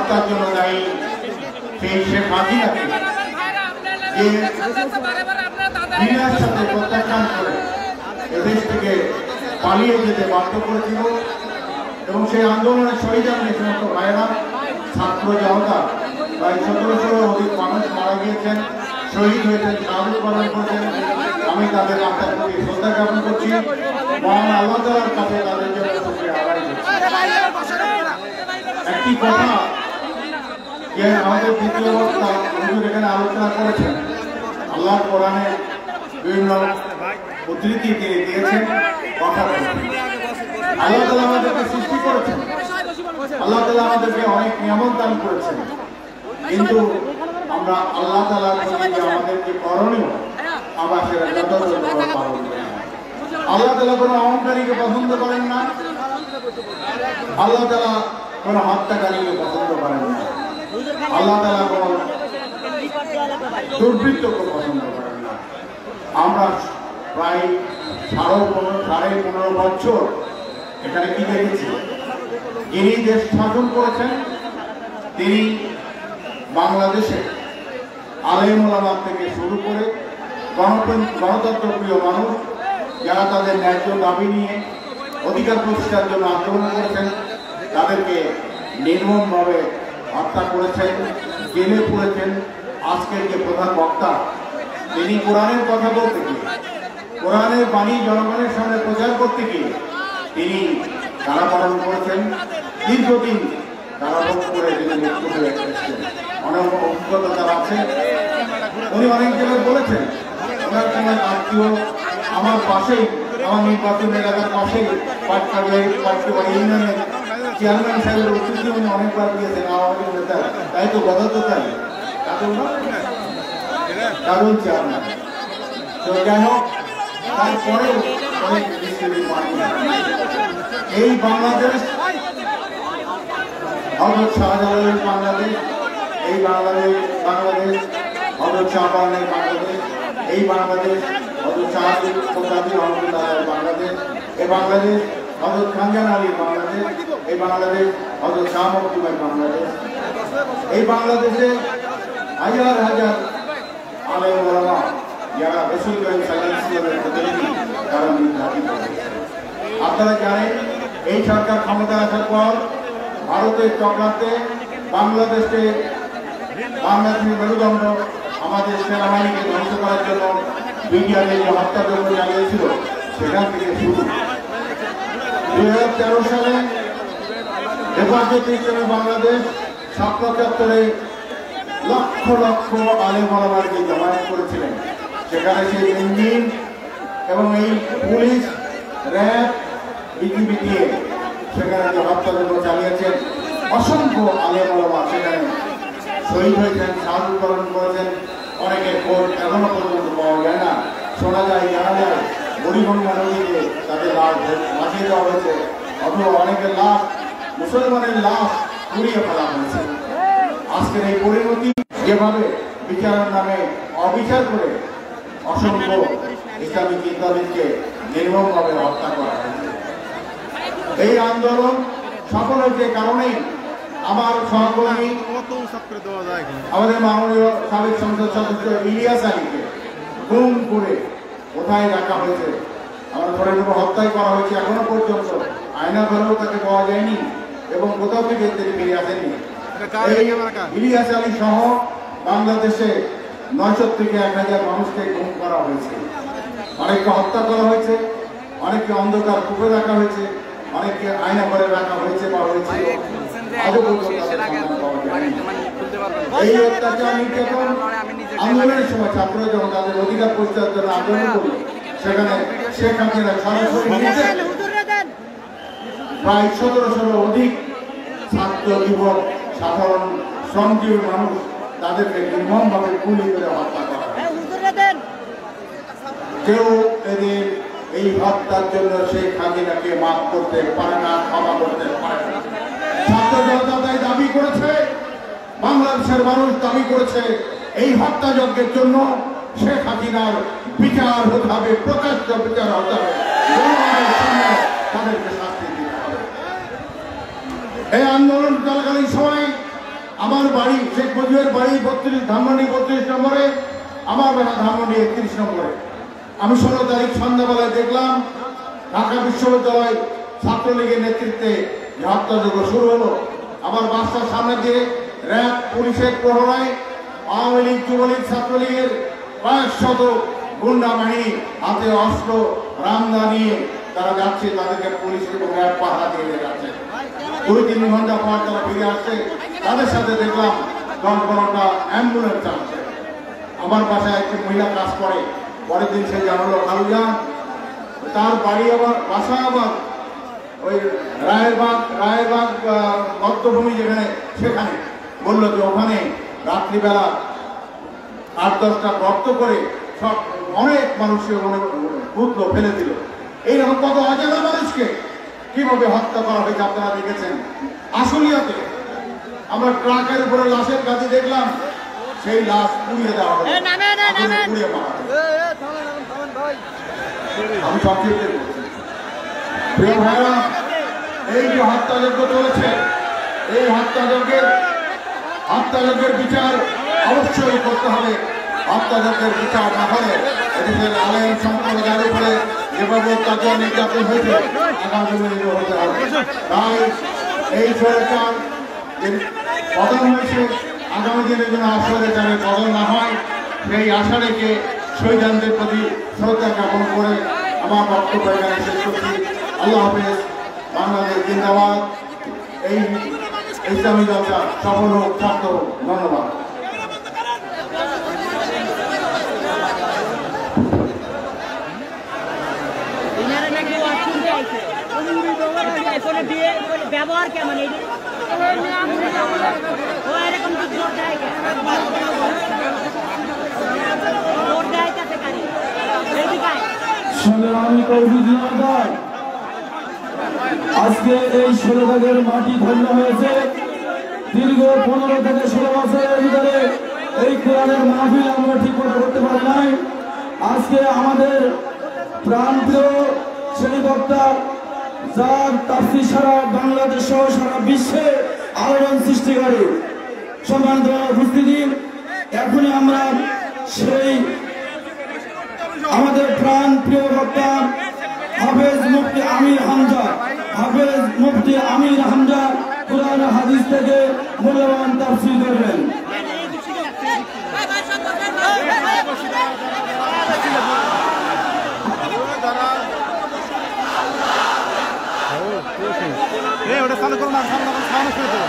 হত্যার জন্য দায়ী সেই শেখ হাসিনাকে যে দিনের সাথে প্রত্যাখ্যান করে এদেশ থেকে পালিয়ে যেতে বাধ্য করেছিল এবং সেই আন্দোলনের শহীদ যে সমস্ত ভাইয়েরা ছাত্র জনতা প্রায় 1700 অধিক মানুষ মারা গিয়েছেন, শহীদ হয়েছেন, শাহাদত বরণ করেছেন। আমি তাদের আত্মার প্রতি শ্রদ্ধা জ্ঞাপন করছি, মহান আল্লাহ তাআলার কাছে তাদের জন্য শুকরিয়া আদায় করছি। একটি কথা যে আমাদের দ্বিতীয় বক্তা হুজুর এখানে আলোচনা করেছেন, আল্লাহ কোরআনে বিভিন্ন উদ্ধৃতি তিনি দিয়েছেন, কথা বলেছেন। আল্লাহ তাআলা আমাদেরকে সৃষ্টি করেছেন, আল্লাহ তাআলা আমাদেরকে অনেক নিয়ামত দান করেছেন, কিন্তু আমরা আল্লাহ তাআলার প্রতি আমাদেরকে করণীয় আমরা সেটা যথাযথভাবে পালন করি না। আল্লাহ তাআলা কোনো অহংকারীকে পছন্দ করেন না, আল্লাহ তাআলা কোনো হত্যাকারীকে পছন্দ করেন না, আল্লাহ তাআলা কোনো দুর্বৃত্তকে পছন্দ করেন না। আমরা প্রায় 15.5 বছর এখানে কি দেখেছি, যিনি দেশ শাসন করেছেন তিনি বাংলাদেশে আলেম ওলামা থেকে শুরু করে গণতন্ত্র প্রিয় মানুষ যারা তাদের ন্যায্য দাবি নিয়ে অধিকার প্রতিষ্ঠার জন্য আন্দোলন করেছেন তাদেরকে নির্মমভাবে হত্যা করেছেন, জেলে পুরেছেন। আজকের যে প্রধান বক্তা তিনি কোরআনের কথা বলতে গিয়ে, কোরআনের বাণী জনগণের সামনে প্রচার করতে গিয়ে তিনি কারাবরণ করেছেন, দীর্ঘদিন কারাভোগ করে তিনি মৃত্যু হয়ে এসেছেন। অনেক অভিজ্ঞতা তার আছে, উনি অনেক জায়গায় বলেছেন ওনার কোনো আত্মীয় আমার পাশেই, আমার নির্বাচন এলাকার পাশেই পাটকাবাড়ি ইউনিয়নের চেয়ারম্যান সাহেবের উচিত উনি অনেকবার দিয়েছেন আওয়ামী নেতা, তাই তো কথা তো তাই দারুণ চেয়ারম্যান। তো যাই হোক, তারপরেও অনেক এই বাংলাদেশ হযরত শাহজালালের বাংলাদেশ, এই বাংলাদেশ হযরত শাহজালালের বাংলাদেশ, এই বাংলাদেশ হযরত শাহাদুল রহমতুল্লাহের বাংলাদেশ, এই বাংলাদেশ হযরত খানজান আলীর বাংলাদেশ, এই বাংলাদেশ হযরত শাহ মখদুমের বাংলাদেশ। এই বাংলাদেশে হাজার হাজার আলেম ওলামা যারা রাসূল করিম সাল্লাল্লাহু আলাইহি ওয়াসাল্লামের প্রতিনিধি তারা নির্যাতিত হয়েছে। আপনারা জানেন এই সরকার ক্ষমতা আসার পর ভারতের চক্রান্তে বাংলাদেশের মেরুদণ্ড আমাদের সেনাবাহিনীকে ধ্বংস করার জন্য বিডিআরের যে হত্যাযজ্ঞ চালিয়েছিল সেখান থেকে শুরু। 2013 সালে হেফাজতে ইসলামের বাংলাদেশ শাপলা চত্বরে লক্ষ লক্ষ আলেম ওলামাকে জমায়েত করেছিলেন। সেখানে সেই ইঞ্জিন এবং এই পুলিশ, র্যাব, বিজিবি দিয়ে সেখানে যে হত্যাযজ্ঞ চালিয়েছেন, অসংখ্য আলেম ওলামা সেখানে শহীদ হয়েছেন, শাহাদত বরণ করেছেন। অনেকের খোঁজ এখনো পর্যন্ত পাওয়া যায় না, শোনা যায়, জানা যায় বুড়িগঙ্গা নদীতে তাদের লাশ ভাসিয়ে দেওয়া হয়েছে, অথবা অনেকের লাশ, মুসলমানের লাশ পুড়িয়ে ফেলা হয়েছে। আজকের এই পরিণতি, যেভাবে বিচারের নামে অবিচার করে অসংখ্য ইসলামিক চিন্তাবিদকে নির্মমভাবে হত্যা করা হয়েছে। এই আন্দোলন সফল হয়েছে কারণেই আমার সহকর্মী আমাদের মাননীয় সাবেক সংসদ সদস্য ইলিয়াস আলীকে গুম করে কোথায় রাখা হয়েছে, আমরা ধরে নেব হত্যাই করা হয়েছে। এখনো পর্যন্ত আয়না ধরেও তাকে পাওয়া যায়নি এবং কোথাও থেকে তিনি ফিরে আসেননি। ইলিয়াস আলী সহ বাংলাদেশে 900 থেকে 1000 মানুষকে গুম করা হয়েছে, অনেককে হত্যা করা হয়েছে, অনেককে অন্ধকার কূপে রাখা হয়েছে, অনেককে আয়না ঘরে রাখা হয়েছে বা হয়েছিল। এই অত্যাচার নির্যাতন আন্দোলনের সময় ছাত্ররা যখন তাদের অধিকার প্রতিষ্ঠার জন্য আন্দোলন করল, সেখানে শেখ হাসিনা সরাসরি প্রায় 1700 অধিক ছাত্র, যুবক, সাধারণ শ্রমজীবী মানুষ তাদেরকে নির্মমভাবে গুলি করে হত্যা করা হয়। কেউ এদের এই হত্যার জন্য শেখ হাসিনাকে মাফ করতে পারে না, ক্ষমা করতে পারে না। ছাত্র জনতা তাই দাবি করেছে, বাংলাদেশের মানুষ দাবি করেছে এই হত্যাযজ্ঞের জন্য শেখ হাসিনার বিচার হতে হবে, প্রকাশ্য বিচার হতে হবে, তাদেরকে শাস্তি দিতে হবে। এই আন্দোলন চলাকালীন সময় আমার বাড়ি শেখ মুজিবের বাড়ি 32 ধানমন্ডি 32 নম্বরে, আমার বাড়ি ধানমন্ডি 31 নম্বরে। আমি 16 তারিখ সন্ধ্যাবেলায় দেখলাম ঢাকা বিশ্ববিদ্যালয় ছাত্রলীগের নেতৃত্বে হত্যাযজ্ঞ শুরু হলো। আমার বাসার সামনে দিয়ে র্যাব পুলিশের প্রহরায় আওয়ামী লীগ, যুবলীগ, ছাত্রলীগের কয়েক শত গুন্ডা বাহিনী হাতে অস্ত্র রামদা নিয়ে তারা যাচ্ছে, তাদেরকে পুলিশ এবং র্যাব পাহারা দিয়ে যাচ্ছে। 2-3 ঘন্টা পর তারা ফিরে আসছে, তাদের সাথে দেখলাম 10-12টা অ্যাম্বুলেন্স চালাচ্ছে। আমার বাসায় একটি মহিলা কাজ করে, পরের দিন সে জানালো খালুজা তার বাড়ি আবার বাসা আবার ওই রায়েরবাগ বদ্ধভূমি যেখানে, সেখানে বললো যে ওখানে রাত্রিবেলা 8-10টা গর্ত করে সব অনেক মানুষকে পুতলো ফেলে দিল। এইরকম কত অজানা মানুষকে কিভাবে হত্যা করা হয়েছে আপনারা দেখেছেন। আশুলিয়াতে আমরা ট্রাকের উপরে লাশের কাছে দেখলাম, সেই লাশ পুড়িয়ে দেওয়া হলো, পুড়িয়ে মারা হলো। আমি সংক্ষিপ্ত বলছি, প্রিয় ভাইরা, এই যে হত্যাযজ্ঞ চলেছে, এই হত্যাযজ্ঞের বিচার অবশ্যই করতে হবে। হত্যাযজ্ঞের বিচার না হলে এদেশের আলেম সম্প্রদায়ের উপরে যেভাবে অত্যাচার নির্যাতন হয়েছে আগামী দিনে হতে হবে। তাই এই স্বৈরাচার পতন হয়েছে, আগামী দিনের জন্য স্বৈরাচারের পতন না হয় সেই আশা রেখে শহীদদের প্রতি শ্রদ্ধা জ্ঞাপন করে আমার বক্তব্য এখানে শেষ করছি। আল্লাহ হাফেজ। বাংলাদেশ জিন্দাবাদ। এই ইসলামী জলসা সফল হোক, ছাত্র হোক। ধন্যবাদ। ব্যবহার কেমন আজকে এই 16 দাগের মাটি ধন্য হয়েছে। দীর্ঘ 15 থেকে 16 বছরের ভিতরে এই কোরআনের মাহফিল আমরা ঠিক মতো করতে পারি নাই। আজকে আমাদের প্রান্তীয় শ্রেণী বক্তা, যার তাফসীর সারা বাংলাদেশ সহ সারা বিশ্বে আলোড়ন সৃষ্টি করে, সম্মানিত উপস্থিতি, এখনই আমরা সেই আমাদের প্রাণ প্রিয় বক্তা হাফেজ মুফতি আমির হামজা কুরআন হাদিস থেকে মূল্যবান তাফসীর করবেন। ওটা চালু করো না, খাওয়ানো শুরু করো।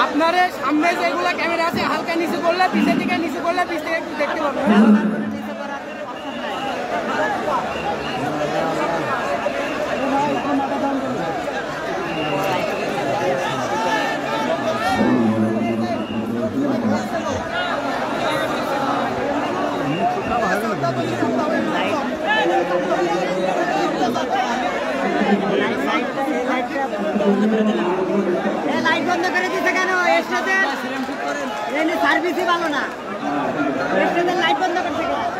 আপনারে সামনে যেগুলা ক্যামেরা আছে হালকা নিচে করলে পিছের দিকে নিচে করলে পিছ থেকে একটু দেখতে পাবেন। লাইট বন্ধ করে দিতে কেন? সার্ভিসই ভালো না, লাইট বন্ধ করতে ঠিক আছে।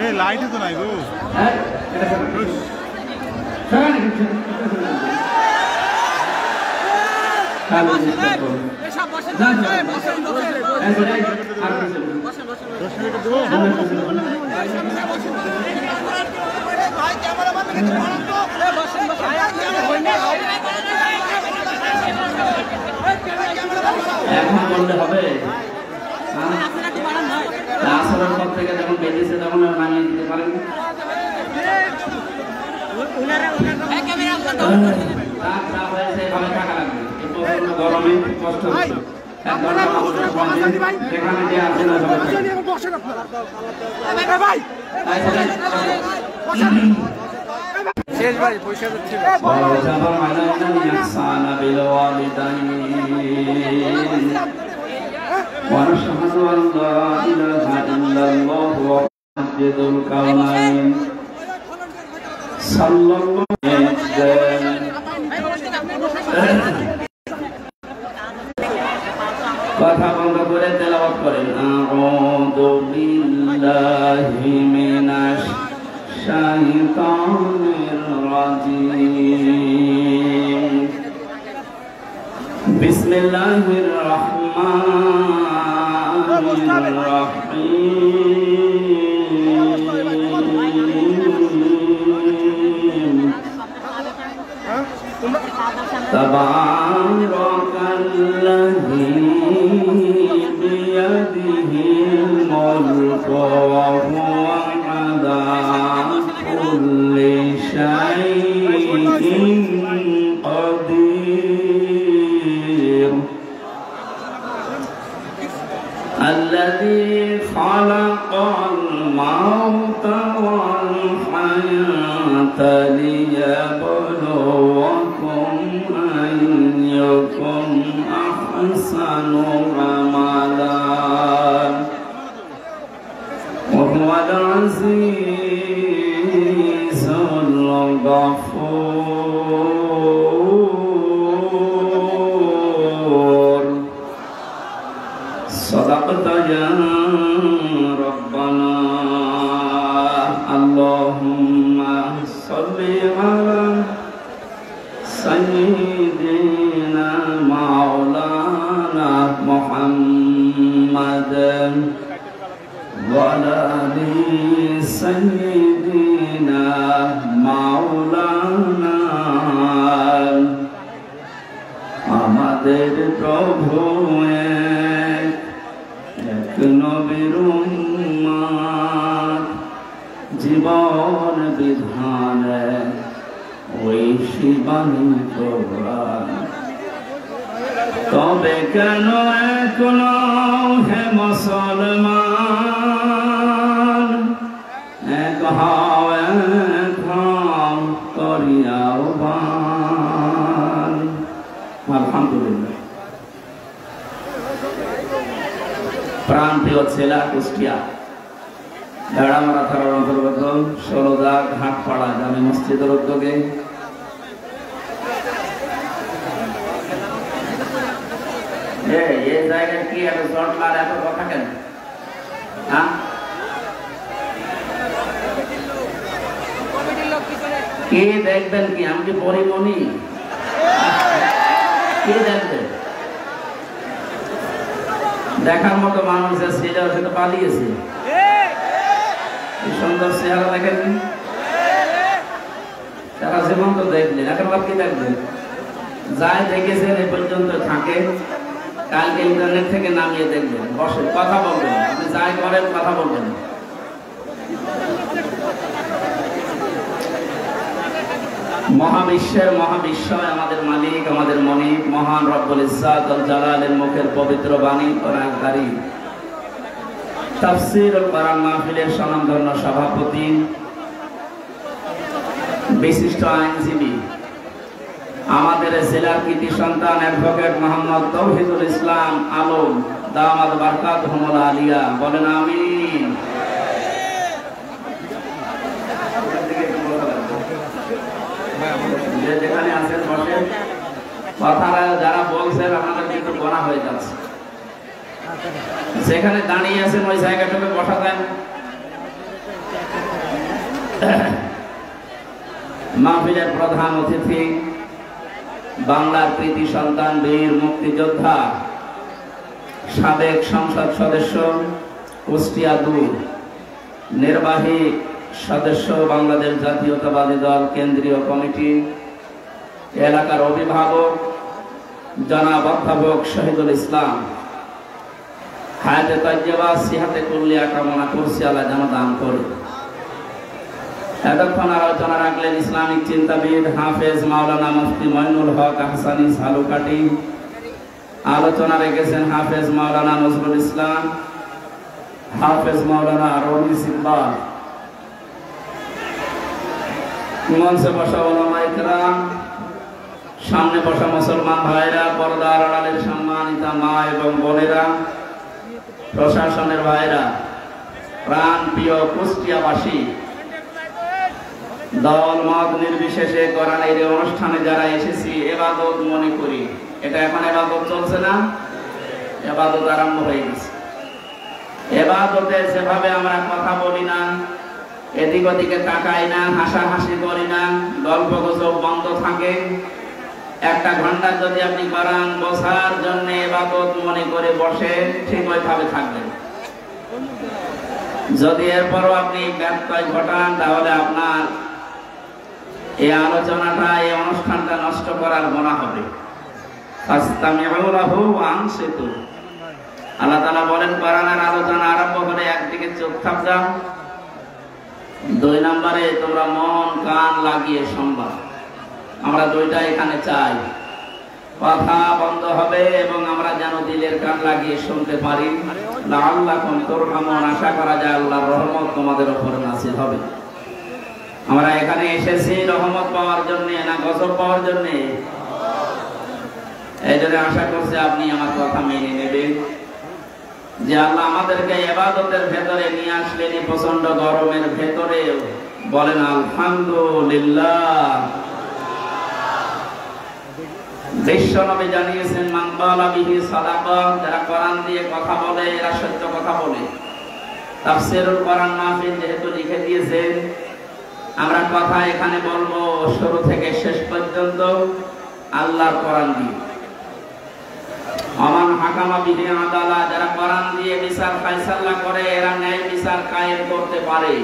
এই লাইটে তো নাই গো। হ্যাঁ এটা এখন বললে হবে আসরের পর থেকে যখন বেরিয়েছে তখন নামিয়ে দিতে পারেন গরমে কষ্ট এখানে যে আছে না শেষ ভাই পয়সা দিচ্ছি ونشهد أن لا إله إلا الله وحده الكونين صلى الله عليه وسلم কথা বন্ধ করে তেলাওয়াত করেন আউযু বিল্লাহি মিনাশ শাইতানির রাজিম বিসমিল্লাহির রহমানির রহিম তাবারাকাল্লাযী বিয়াদিহিল মুলকু ওয়া হুয়া আলা কুল্লি শাইইন قدير الذي خلق الموت والحياة ليبلوكم أيكم أحسن عملا وهو العزيز الغفور صدقت يا ربنا اللهم صل على سيدنا مولانا محمد وعلى آل سيدنا مولانا আমাদের প্রভু এক নবীর উম্মত জীবন বিধানে ওই শিবানী কোরআন তবে কেন এখনো হে মুসলমান এক হও এক হও করিয়াও বান আলহামদুলিল্লাহ প্রান্তীয় জেলা কুষ্টিয়া বেড়ামারা থানার অন্তর্গত ষোলদা ঘাটপাড়া জামে মসজিদের উদ্যোগে এই জায়গায় কি এত জটলার এত কথা কেন? হ্যাঁ কে দেখবেন কি? আমি কি পরিমণি? কে দেখবেন? দেখার মতো মানুষ ছিল সে তো পালিয়েছে। সুন্দর চেহারা দেখেন, সারা জীবন তো দেখলেন, এখন কি দেখবেন? যাই দেখেছেন এ পর্যন্ত থাকে, কালকে ইন্টারনেট থেকে নামিয়ে দেখবেন, বসে কথা বলবেন, আপনি যাই করেন কথা বলবেন। মহাবিশ্বের মহাবিশ্বয় আমাদের মালিক, আমাদের মনিব, মহান রব্বুল ইজ্জাত ওয়াল জালালের মুখের পবিত্র বাণী কোরআন কারীম তাফসীরুল কোরআন মাহফিলের স্বনামধন্য সভাপতি, বিশিষ্ট আইনজীবী, আমাদের জেলার কৃতি সন্তান অ্যাডভোকেট মোহাম্মদ তৌহিদুল ইসলাম আলম দামাত বারকাতুহুল আলিয়া, বলেন আমিন। যেখানে আছেন বসেন, কথাটা যারা বলছেন আমাদের কিন্তু বলা হয়ে যাচ্ছে। যেখানে দাঁড়িয়ে আছেন ওই জায়গাটাকে বসা দেন, মাহফিলের প্রধান অতিথি বাংলার কৃতি সন্তান বীর মুক্তিযোদ্ধা সাবেক সংসদ সদস্য কুষ্টিয়া ২ নির্বাহী সদস্য বাংলাদেশ জাতীয়তাবাদী দল কেন্দ্রীয় কমিটি এলাকার অভিভাবক জনাব অধ্যাপক শহীদুল ইসলাম, হায়াতে তাইয়্যিবা সিহাতে কুল্লিয়া কামনা করছি আল্লাহ যেন দান করে। এতক্ষণ আলোচনা রাখলেন ইসলামিক চিন্তাবিদ হাফেজ মাওলানা মুফতি মঈনুল হক আহসানী সালুকাটি। আলোচনা রেখেছেন হাফেজ মাওলানা নজরুল ইসলাম, হাফেজ মাওলানা রমিজ ইকবাল। মঞ্চে বসা ওলামায়ে কেরাম, সামনে বসা মুসলমান ভাইরা, পর্দার আড়ালের সম্মানিতা মা এবং বোনেরা, প্রশাসনের ভাইরা, প্রাণ প্রিয় কুষ্টিয়াবাসী, দল মত নির্বিশেষে কোরআনের এই অনুষ্ঠানে যারা এসেছি ইবাদত মনে করি। এটা এখন ইবাদত চলছে না, ইবাদত আরম্ভ হয়ে গেছে। ইবাদতে যেভাবে আমরা কথা বলি না, এদিক ওদিকে তাকাই না, হাসাহাসি করি না, গল্প গুজব বন্ধ থাকে, 1 ঘন্টা যদি আপনি কোরআন বসার জন্য ইবাদত মনে করে বসেন, ঠিক ওইভাবে থাকবেন। যদি এরপরও আপনি ব্যত্যয় ঘটান, তাহলে আপনার এই আলোচনাটা, এই অনুষ্ঠানটা নষ্ট করার মনে হবে। আল্লাহ তাআলা বলেন কোরআনের আলোচনা আরম্ভ হলে একদিকে চোখ থাকবা, 2 নম্বরে তোমরা মন কান লাগিয়ে শুনবা। আমরা 2টা এখানে চাই, কথা বন্ধ হবে এবং আমরা যেন দিলের কান লাগিয়ে শুনতে পারি। লাআল্লাকুম তুরহামুন, আশা করা যায় আল্লাহর রহমত তোমাদের উপর নাযিল হবে। আমরা এখানে এসেছি রহমত পাওয়ার জন্য না গজব পাওয়ার জন্য? এই জন্য আশা করছি আপনি আমার কথা মেনে নেবেন যে আল্লাহ আমাদেরকে ইবাদতের ভেতরে নিয়ে আসলেন। প্রচন্ড গরমের ভেতরে বলেন আলহামদুলিল্লাহ। বিশ্বনবী জানিয়েছেন মান ক্বালা বিহি সাদাকা, যারা কোরআন দিয়ে কথা বলে এরা সত্য কথা বলে। তাফসীরুল কোরআন মাহফিল যেহেতু লিখে দিয়েছেন, আমরা কথা এখানে বলবো শুরু থেকে শেষ পর্যন্ত আল্লাহর কোরআন দিয়ে। আমান হাকামা বিহি আদালা, যারা কোরআন দিয়ে বিচার ফায়সালা করে এরা ন্যায় বিচার কায়েম করতে পারে।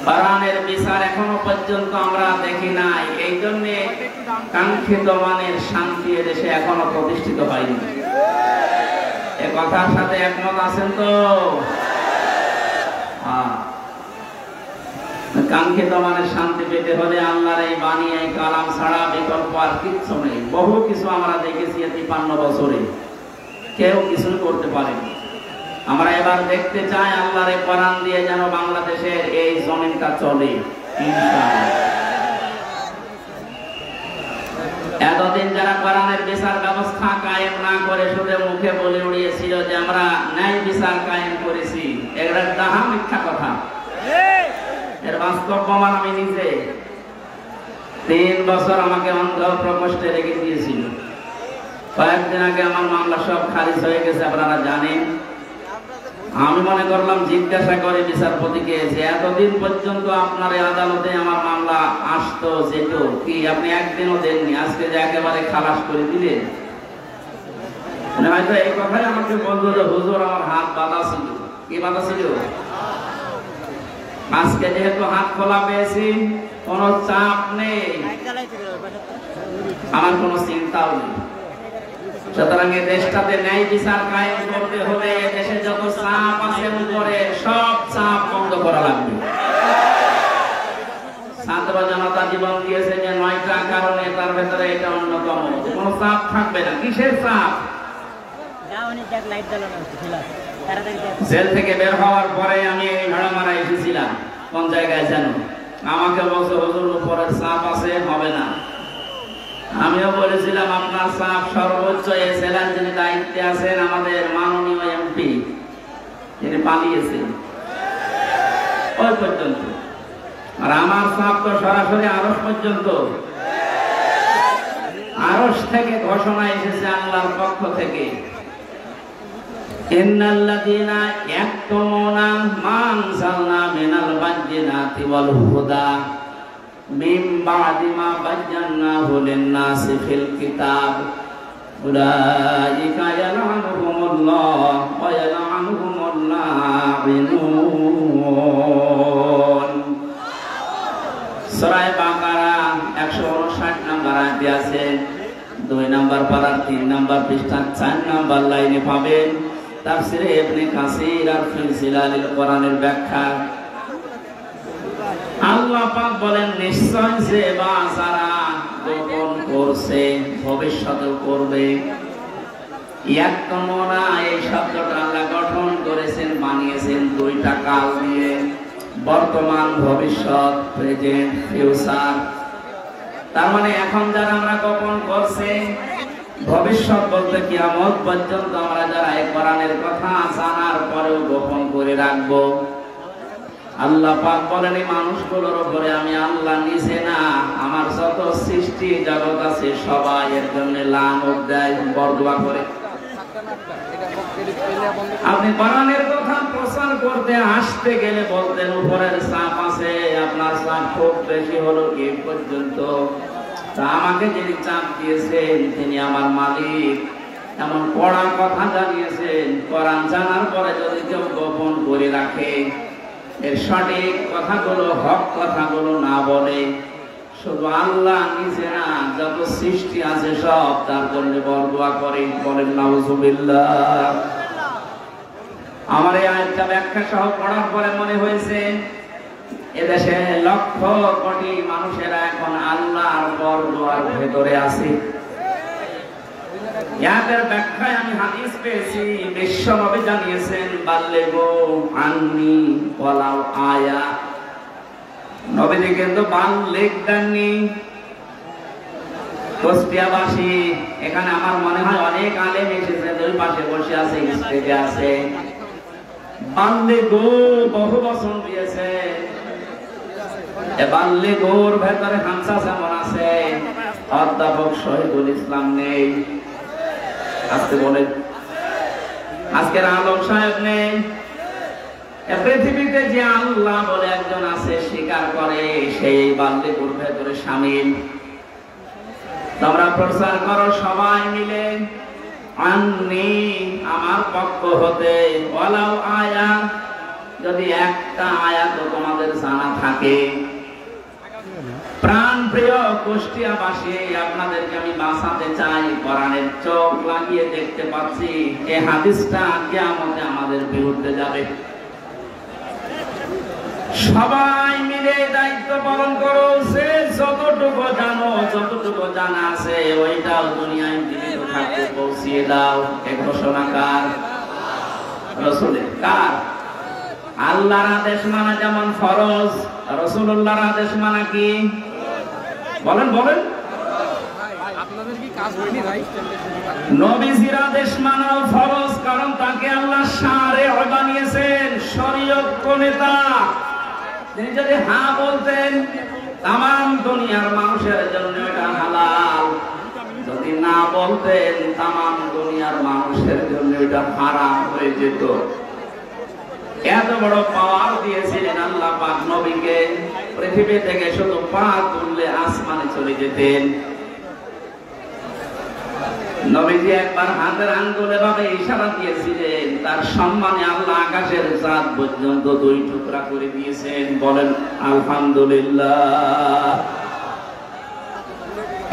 কোরআনের বিচার এখনো পর্যন্ত আমরা দেখি নাই, এই জন্য কাঙ্ক্ষিত মানের শান্তি এদেশে এখনো প্রতিষ্ঠিত হয়নি। এ কথার সাথে একমত আছেন তো? কাঙ্ক্ষিত মানের শান্তি পেতে হলে আল্লাহর এই বাণী, এই কালাম ছাড়া বিকল্প আর কিচ্ছু নেই। বহু কিছু আমরা দেখেছি 53 বছরে, কেউ কিছু করতে পারেনি। আমরা এবার দেখতে চাই আল্লাহর এই কোরআন দিয়ে যেন বাংলাদেশের এই জমিনটা চলে ইনশাআল্লাহ। এতদিন যারা কোরআনের বিচার ব্যবস্থা কায়েম না করে শুধু মুখে বলে উড়িয়েছিল যে আমরা ন্যায় বিচার কায়েম করেছি, এগুলো ডাহা মিথ্যা কথা। এর বাস্তব প্রমাণ আমি নিজে। 3 বছর আমাকে অন্ধ প্রকোষ্ঠে রেখে দিয়েছিল। কয়েকদিন আগে আমার মামলা সব খারিজ হয়ে গেছে, আপনারা জানেন। আমি মনে করলাম জিজ্ঞাসা করে বিচারপতিকে যে এতদিন পর্যন্ত আপনার এই আদালতে আমার মামলা আসতো যেত, কি আপনি একদিনও দেননি, আজকে যে একেবারে খালাস করে দিলেন? হয়তো এই কথাই আমাকে বলতো যে হুজুর আমার হাত বাঁধা ছিল। কি বাঁধা ছিল? আজকে যেহেতু হাত খোলা পেয়েছি, কোনো চাপ নেই, আমার কোনো চিন্তাও নেই। সুতরাং এই দেশটাতে ন্যায় বিচার কায়েম করতে হলে দেশে যত চাপ আছে উপরে সব চাপ বন্ধ করা লাগবে। ছাত্র জনতা জীবন দিয়েছে যে 9টা কারণে, তার ভেতরে এটা অন্যতম। কোনো চাপ থাকবে না। কিসের চাপ? জেল থেকে বের হওয়ার পরে আমি এই ভাড়ামারা এসেছিলাম। কোন জায়গায় যেন আমাকে বলছে হুজুর উপরের চাপ আছে, হবে না। আমিও বলেছিলাম আপনার চাপ সর্বোচ্চ। এই জেলার যিনি দায়িত্বে আছেন আমাদের মাননীয় এমপি, তিনি পালিয়েছেন, ওই পর্যন্ত। আর আমার চাপ তো সরাসরি আরশ পর্যন্ত। আরশ থেকে ঘোষণা এসেছে আল্লাহর পক্ষ থেকে ইন্নাল্লাযীনা ইয়াকতুমুনা মা আনজালনা মিনাল বায়্যিনাতি ওয়াল হুদা মিন বা'দি মা বায়্যানাহু লিন-নাসি ফিল কিতাব উলাইকা ইয়ালআনুহুমুল্লাহ ওয়া ইয়ালআনুহুমুল লাঈনুন। সূরা বাকারা 159 নম্বর আয়াতে আছে। 2 নম্বর পারার 3 নম্বর পৃষ্ঠা 4 নম্বর লাইনে পাবেন তাফসীরে ইবনে কাসির আর ফিল জিলালিল কোরআনের ব্যাখ্যা। আল্লাহ পাক বলেন নিশ্চয় যে যারা গোপন করছে ভবিষ্যতেও করবে। ইয়াকতুমুনা এই শব্দটা আল্লাহ গঠন করেছেন বানিয়েছেন দুইটা কাল দিয়ে, বর্তমান ভবিষ্যৎ, প্রেজেন্ট ফিউচার। তার মানে এখন যারা আমরা গোপন করছে, ভবিষ্যৎ বলতে কিয়ামত পর্যন্ত আমরা যারা এই কোরআনের কথা জানার পরেও গোপন করে রাখবো। আল্লাহ পাক বলেন এই মানুষগুলোর উপরে আমি আল্লাহ নিজে না, আমার যত সৃষ্টি জগৎ আছে সবাই এর জন্য লানত দেয়, বরদোয়া করে। আপনি কোরআনের কথা প্রচার করতে আসতে গেলে বলতেন উপরের চাপ আছে, আপনার চাপ খুব বেশি হলো কি পর্যন্ত। তা আমাকে যিনি চাপ দিয়েছেন তিনি আমার মালিক, এমন পড়ার কথা জানিয়েছেন। কোরআন জানার পরে যদি কেউ গোপন করে রাখে, এর সঠিক কথাগুলো হক কথাগুলো না বলে, শুধু আল্লাহ নিজে না যত সৃষ্টি আছে সব তার জন্য বরদোয়া করে। বলেন নাউজুবিল্লাহ। আমার এই আয়াতটা ব্যাখ্যা সহ পড়ার পরে মনে হয়েছে এদেশে লক্ষ কোটি মানুষেরা এখন আল্লাহর বরদোয়ার ভেতরে আছে। ইয়াদের ব্যাখ্যায় আমি হাদিস পেয়েছি, বিশ্বনবী জানিয়েছেন বাল্লিগু আন্নি ওয়ালাউ আয়া। নবীজি কিন্তু বাল্লিগ দেননি। কুষ্টিয়াবাসী এখানে আমার মনে হয় অনেক আলেম এসেছে, দুই পাশে বসে আছে, স্টেজে আছে। বাল্লিগু বহু বছর দিয়েছে। এ বাল্লিগুর ভেতরে হামসা যেমন আছে, অধ্যাপক শহীদুল ইসলাম নেই। আজকে বলেন আজকের আলম সাহেব নেই। পৃথিবীতে যে আল্লাহ বলে একজন আছে স্বীকার করে, সেই বাল্লিগুর ভেতরে শামিল। তোমরা প্রচার করো সবাই মিলে আন্নি আমার পক্ষ হতে, ওয়ালাউ আয়া যদি একটা আয়াত তোমাদের জানা থাকে। প্রাণ প্রিয় কুষ্টিয়াবাসী, আপনাদেরকে আমি বাঁচাতে চাই। কোরআনের চোখ লাগিয়ে দেখতে পাচ্ছি এই হাদিসটা কিয়ামতে আমাদের বিরুদ্ধে যাবে। সবাই মিলে দায়িত্ব পালন করো। সে যতটুকু জানো, যতটুকু জানা আছে ওইটাও দুনিয়ায় জীবিত থাকতে পৌঁছিয়ে দাও। এই ঘোষণা কার? রাসূলের। কার? আল্লাহর আদেশ মানা যেমন ফরজ, রাসূলুল্লাহর আদেশ মানা কি? বলেন বলেন। আপনাদের কি কাজ হয়নি ভাই? নবীজির আদেশ মানা ফরজ, কারণ তাকে আল্লাহ শারিআ বানিয়েছেন, শরীয়ত প্রণেতা। তিনি যদি হ্যাঁ বলতেন তামাম দুনিয়ার মানুষের জন্য এটা হালাল, যদি না বলতেন তামাম দুনিয়ার মানুষের জন্য এটা হারাম হয়ে যেত। এত বড় পাওয়ার দিয়েছিলেন আল্লাহ পাক নবীকে, পৃথিবী থেকে শুধু পা তুললে আসমানে চলে যেতেন। নবীজি একবার হাতের আঙ্গুলে ভাবে ইশারা দিয়েছিলেন, তার সম্মানে আল্লাহ আকাশের চাঁদ পর্যন্ত 2 টুকরা করে দিয়েছেন। বলেন আলহামদুলিল্লাহ।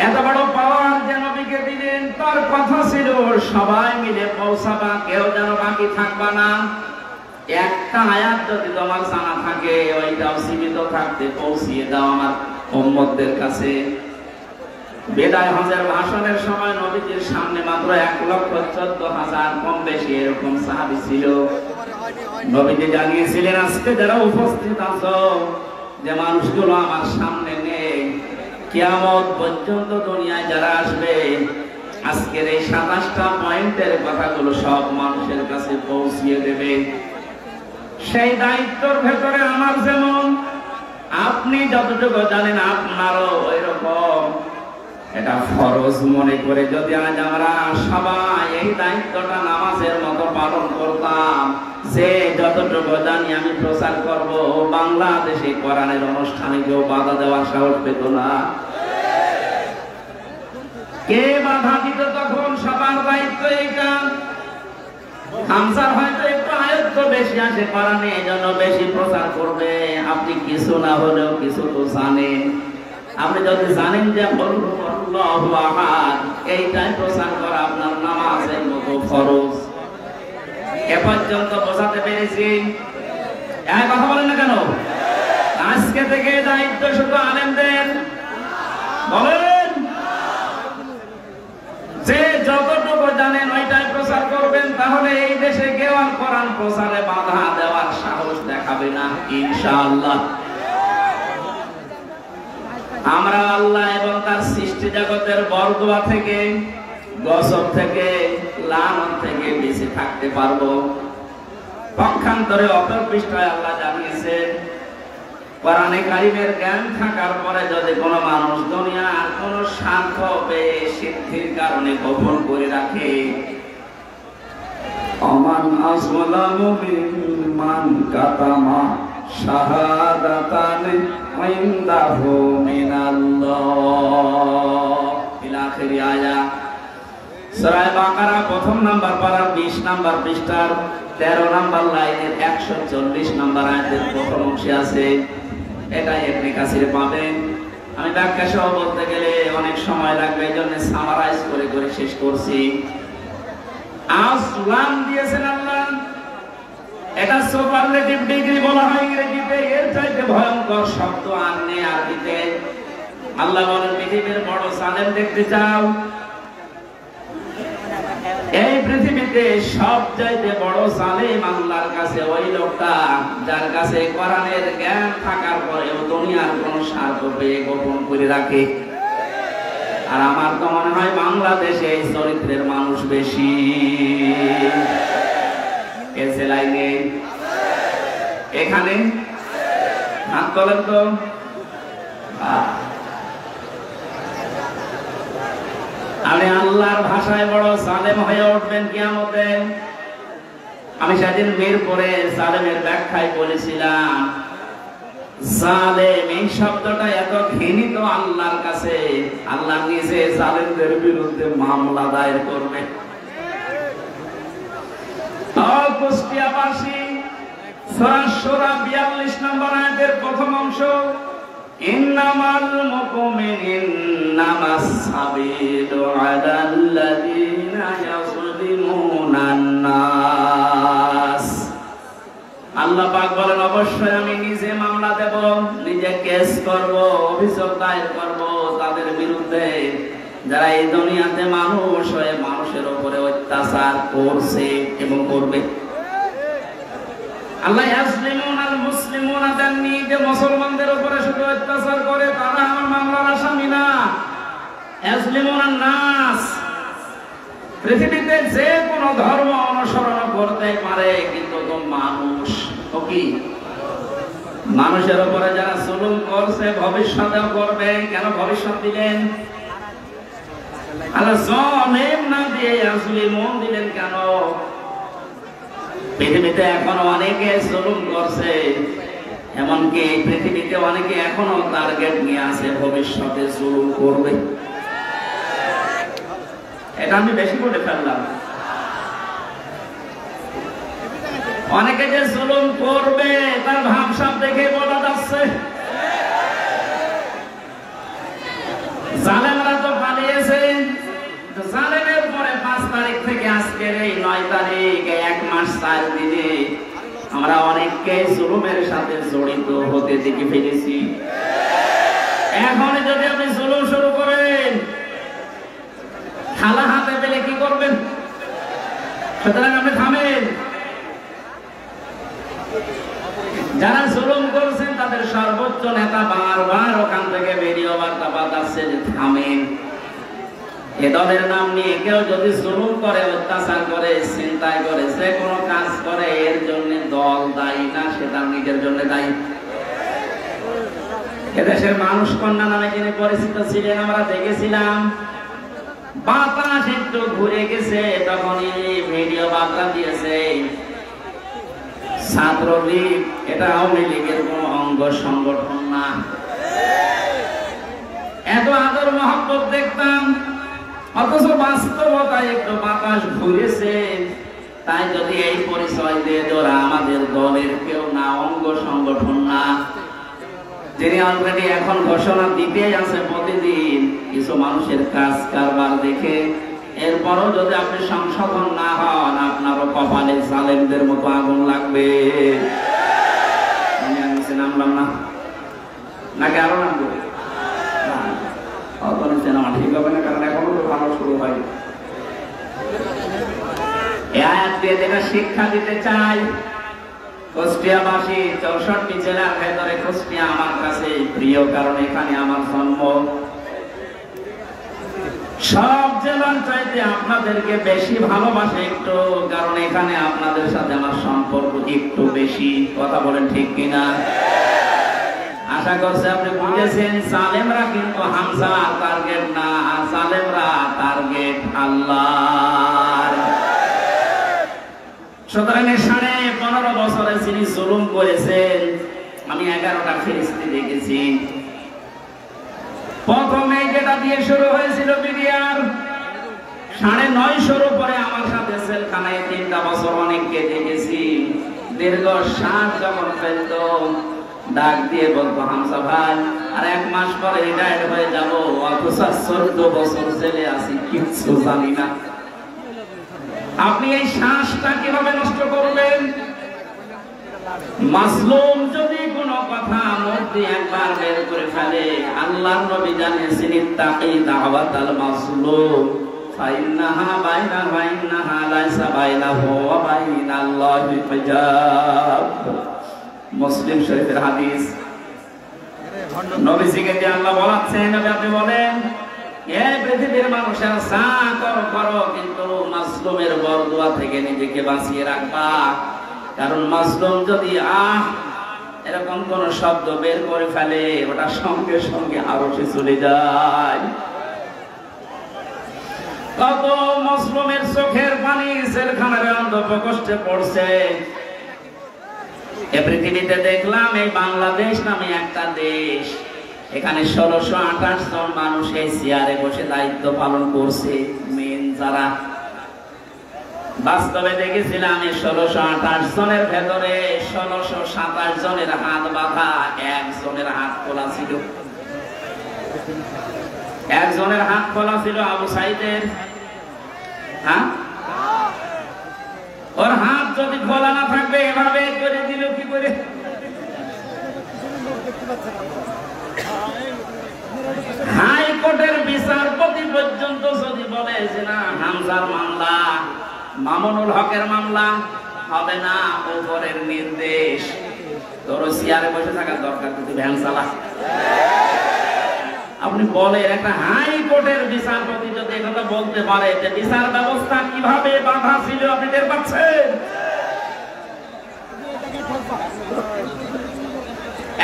এত বড় পাওয়ার যে নবীকে দিলেন, তার কথা ছিল সবাই মিলে পৌঁছাবা, কেউ যেন বাকি থাকবা না। একটা আয়াত যদি তোমার জানা থাকে ওইটাও সীমিত থাকতে পৌঁছিয়ে দাও আমার উম্মতদের কাছে। বিদায় হজের ভাষণের সময় নবীজির সামনে মাত্র 1,14,000 কম বেশি এরকম সাহাবী ছিল। নবীজি জানিয়েছিলেন আজকে যারা উপস্থিত আছো, যে মানুষগুলো আমার সামনে নেই, কিয়ামত পর্যন্ত দুনিয়ায় যারা আসবে, আজকের এই 27টা পয়েন্টের কথাগুলো সব মানুষের কাছে পৌঁছিয়ে দেবে। সেই দায়িত্বের ভেতরে আমার যেমন আপনি যতটুকু জানেন আপনারও ওই রকম এটা ফরজ মনে করে যদি আজ আমরা সবাই এই দায়িত্বটা নামাজের মতো পালন করতাম, যে যতটুকু জানি আমি প্রচার করব, বাংলাদেশে কোরআনের অনুষ্ঠানে কেউ বাধা দেওয়ার সাহস পেত না। কে বাধা দিত তখন? সবার দায়িত্ব এইটা। হামসার হয়তো একটু আয়ত্ত বেশি আসে কোরআনে, এই জন্য বেশি প্রচার করবে। আপনি কিছু না হলেও কিছু তো জানেন। আপনি যদি জানেন যে আল্লাহু আহাদ, এইটাই প্রচার করা আপনার নামাজের মতো ফরজ। এ পর্যন্ত বোঝাতে পেরেছি? এক কথা বলেন না কেন? আজকে থেকে দায়িত্ব শুধু আলেমদের। বলেন, যে যতটুকু জানেন ওইটাই প্রচার করবেন, তাহলে এই দেশে কেউ আর কোরআন প্রচারে বাধা দেওয়ার সাহস দেখাবে না ইনশাআল্লাহ। আমরা আল্লাহ এবং তার সৃষ্টি জগতের বরদোয়া থেকে, গজব থেকে, লানত থেকে বেঁচে থাকতে পারবো। পক্ষান্তরে অপর পৃষ্ঠায় আল্লাহ জানিয়েছেন, কোরআনে কারিমের জ্ঞান থাকার পরে যদি কোনো মানুষ দুনিয়ার কোনো স্বার্থ পেয়ে সিদ্ধির কারণে গোপন করে রাখে, আমান আযলামু মিম্মান কাতামা শাহাদাতান ইনদাহু মিনাল্লাহ ইলা আখিরি আয়াত। সূরা বাকারা প্রথম নাম্বার পারা 20 নাম্বার পৃষ্ঠার 13 নাম্বার লাইনের 140 নাম্বার আয়াতের প্রথম অংশে আছে। এটা ইবনে কাসিরে পাবেন। আমি ব্যাখ্যা সহ বলতে গেলে অনেক সময় লাগবে, এই জন্য সামারাইজ করে করে শেষ করছি। আসলাম দিয়েছেন আল্লাহ, এটা সুপারলেটিভ ডিগ্রি বলা হয় ইংরেজিতে। এর চাইতে ভয়ঙ্কর শব্দ আর নেই আরবিতে। আল্লাহ বলেন, পৃথিবীর বড় জালেম দেখতে চাও? এই পৃথিবীতে সবচাইতে বড় জালেম আল্লাহর কাছে ওই লোকটা যার কাছে কোরআনের জ্ঞান থাকার পরেও দুনিয়ার কোনো স্বার্থ পেয়ে গোপন করে রাখে। আর আমার তো মনে হয় বাংলাদেশে এই চরিত্রের মানুষ বেশি। এ জেলায় নেই, এখানে হাত তোলেন তো। আপনি আল্লাহর ভাষায় বড় জালেম হয়ে উঠবেন কিয়ামতে। আমি সেদিন মিরপুরে জালেমের ব্যাখ্যায় বলেছিলাম, জালেম এই শব্দটা এত ঘৃণিত আল্লাহর কাছে, আল্লাহ নিজে জালেমদের বিরুদ্ধে মামলা দায়ের করবে। কুষ্টিয়াবাসী সূরা শূরা 42 নম্বর আয়াতের প্রথম অংশ, ইন্নামাল মুমিনুন্নামাস সাবিলু আলাল্লাযীনা ইয়াযলিমুনান নাস। আল্লাহ পাক বলেন, অবশ্যই আমি নিজে মামলা দেব, নিজে কেস করব, অভিযোগ দায়ের করব তাদের বিরুদ্ধে যারা এই দুনিয়াতে মানুষ হয়ে মানুষের উপরে অত্যাচার করছে এবং করবে। আল্লাহ ইয়াজলিমুনাল মুসলিমুনা, জানি যে মুসলমানদের উপরে শুধু অত্যাচার করে তারা আমার মামলার আসামি না। ইয়াজলিমুনান নাস, পৃথিবীতে যে কোনো ধর্ম অনুসরণ করতে পারে, কিন্তু তো মানুষ তো কি মানুষের উপরে যারা জুলুম করছে ভবিষ্যতেও করবে। কেন ভবিষ্যৎ দিলেন? আল্লাহ জালেম না দিয়ে ইয়াজলিমুন দিলেন কেন? পৃথিবীতে এখনো অনেকে জুলুম করছে, এমনকি পৃথিবীতে অনেকে এখনো টার্গেট নিয়ে আছে ভবিষ্যতে জুলুম করবে। এটা আমি বেশি করে ফেললাম। অনেকে যে জুলুম করবে তার ভাবসাব দেখে বলা যাচ্ছে। জালেমরা তো পালিয়েছে। জালেমের পরে 5 তারিখ থেকে আজকের এই 9 তারিখ, 1 মাস 4 দিনে আমরা অনেককে জুলুমের সাথে জড়িত হতে দেখে ফেলেছি। এখন যদি আপনি জুলুম শুরু করেন, থালা হাতে পেলে কি করবেন? সুতরাং আপনি থামেন। যারা জুলুম করছেন তাদের সর্বোচ্চ নেতা বারবার ওখান থেকে বেরিয়ে বার্তা পাঠাচ্ছে যে থামেন। এ দলের নাম নিয়ে কেউ যদি জুলুম করে, অত্যাচার করে, চিন্তায় করে, যে কোনো কাজ করে, এর জন্য দল দায়ী না, সে তার নিজের জন্য দায়ী। এদেশের মানুষ কন্যা নামে যিনি পরিচিত ছিলেন আমরা দেখেছিলাম, বাতাস একটু ঘুরে গেছে তখনই ভিডিও বার্তা দিয়েছে ছাত্রলীগ এটা আওয়ামী লীগের কোন অঙ্গ সংগঠন না। এত আদর মহব্বত দেখতাম, অথচ বাস্তবতায় একটু বাতাস ঘুরেছে। তাই যদি এই পরিচয় দিয়ে ওরা আমাদের দলের কেউ না, অঙ্গ সংগঠন না, যিনি অলরেডি এখন ঘোষণা দিতে আছে প্রতিদিন কিছু মানুষের কাজ কারবার দেখে, এরপরও যদি আপনি সংশোধন না হন আপনারও কপালে জালেমদের মতো আগুন লাগবে। আমি নিচে নামলাম না, নাকি আরো নামবো? অত নিচে নামা ঠিক হবে না, কারণ এখনো তো ভালো শুরু হয়। এই আয়াত দিয়ে যেটা শিক্ষা দিতে চাই, কুষ্টিয়াবাসী 64 জেলার ভেতরে কুষ্টিয়া আমার কাছে প্রিয়, কারণ এখানে আমার জন্ম। সব জেলার চাইতে আপনাদেরকে বেশি ভালোবাসে একটু, কারণ এখানে আপনাদের সাথে আমার সম্পর্ক একটু বেশি। কথা বলেন ঠিক কিনা? আশা করছি আপনি বুঝেছেন। জালেমরা কিন্তু হামজার টার্গেট না, জালেমরা টার্গেট আল্লাহ। সুতরাং 15.5 বছরে যিনি জুলুম করেছেন, আমি 11টা ফিরিস্তি দেখেছি। প্রথমে যেটা দিয়ে শুরু হয়েছিল বিডিআর, 950 উপরে আমার সাথে জেলখানায় 3টা বছর অনেককে দেখেছি। দীর্ঘ শ্বাস যখন ফেলত ডাক দিয়ে বলতো হামজা ভাই আর 1 মাস পরে রিটায়ার্ড হয়ে যাব, অথচ 14 বছর জেলে আছি, কিচ্ছু জানি না। আপনি এই শ্বাসটা কিভাবে নষ্ট করবেন? মাসলুম যদি কোনো কথা মুখ দিয়ে একবার বের করে ফেলে, আল্লাহর নবী জানিয়েছেন ইত্তাকি দাওয়াতাল মাসলুম ফাইন্নাহা বাইনা বাইনাহা লাইসা বাইনাহু ওয়া বাইনাল্লাহি হিজাব। মুসলিম শরীফের হাদিস। নবীজিকে যে আল্লাহ বলাচ্ছেন, আপনি বলেন এই পৃথিবীর মানুষেরা যা করো, কিন্তু মাসলুমের বরদোয়া থেকে নিজেকে বাঁচিয়ে রাখবা। কারণ মাসলুম যদি এরকম কোন শব্দ বের করে ফেলে, ওটা সঙ্গে সঙ্গে আরশে চলে যায়। কত মাসলুমের চোখের পানি জেলখানার অন্ধপ্রকোষ্ঠে পড়ছে। এ পৃথিবীতে দেখলাম এই বাংলাদেশ নামে একটা দেশ, এখানে 1628 জন মানুষ এই চেয়ারে বসে দায়িত্ব পালন করছে। মেন যারা বাস্তবে দেখেছিলাম এই 1628 জনের ভেতরে 1627 জনের হাত বাঁধা, একজনের হাত খোলা ছিল। একজনের হাত খোলা ছিল আবু সাইদের। হ্যাঁ, ওর হাত যদি খোলা না থাকবে এভাবে করে দিল কি করে? হাইকোর্টের বিচারপতি পর্যন্ত যদি বলে যে না, হামজার মামলা, মামুনুল হকের মামলা হবে না, উপরের নির্দেশ, তোর চেয়ারে বসে থাকার দরকার, কিন্তু ভ্যান চালা। আপনি বলেন একটা হাইকোর্টের বিচারপতি যদি কথা বলতে পারে যে বিচার ব্যবস্থা কিভাবে বাধা ছিল, আপনি টের পাচ্ছেন?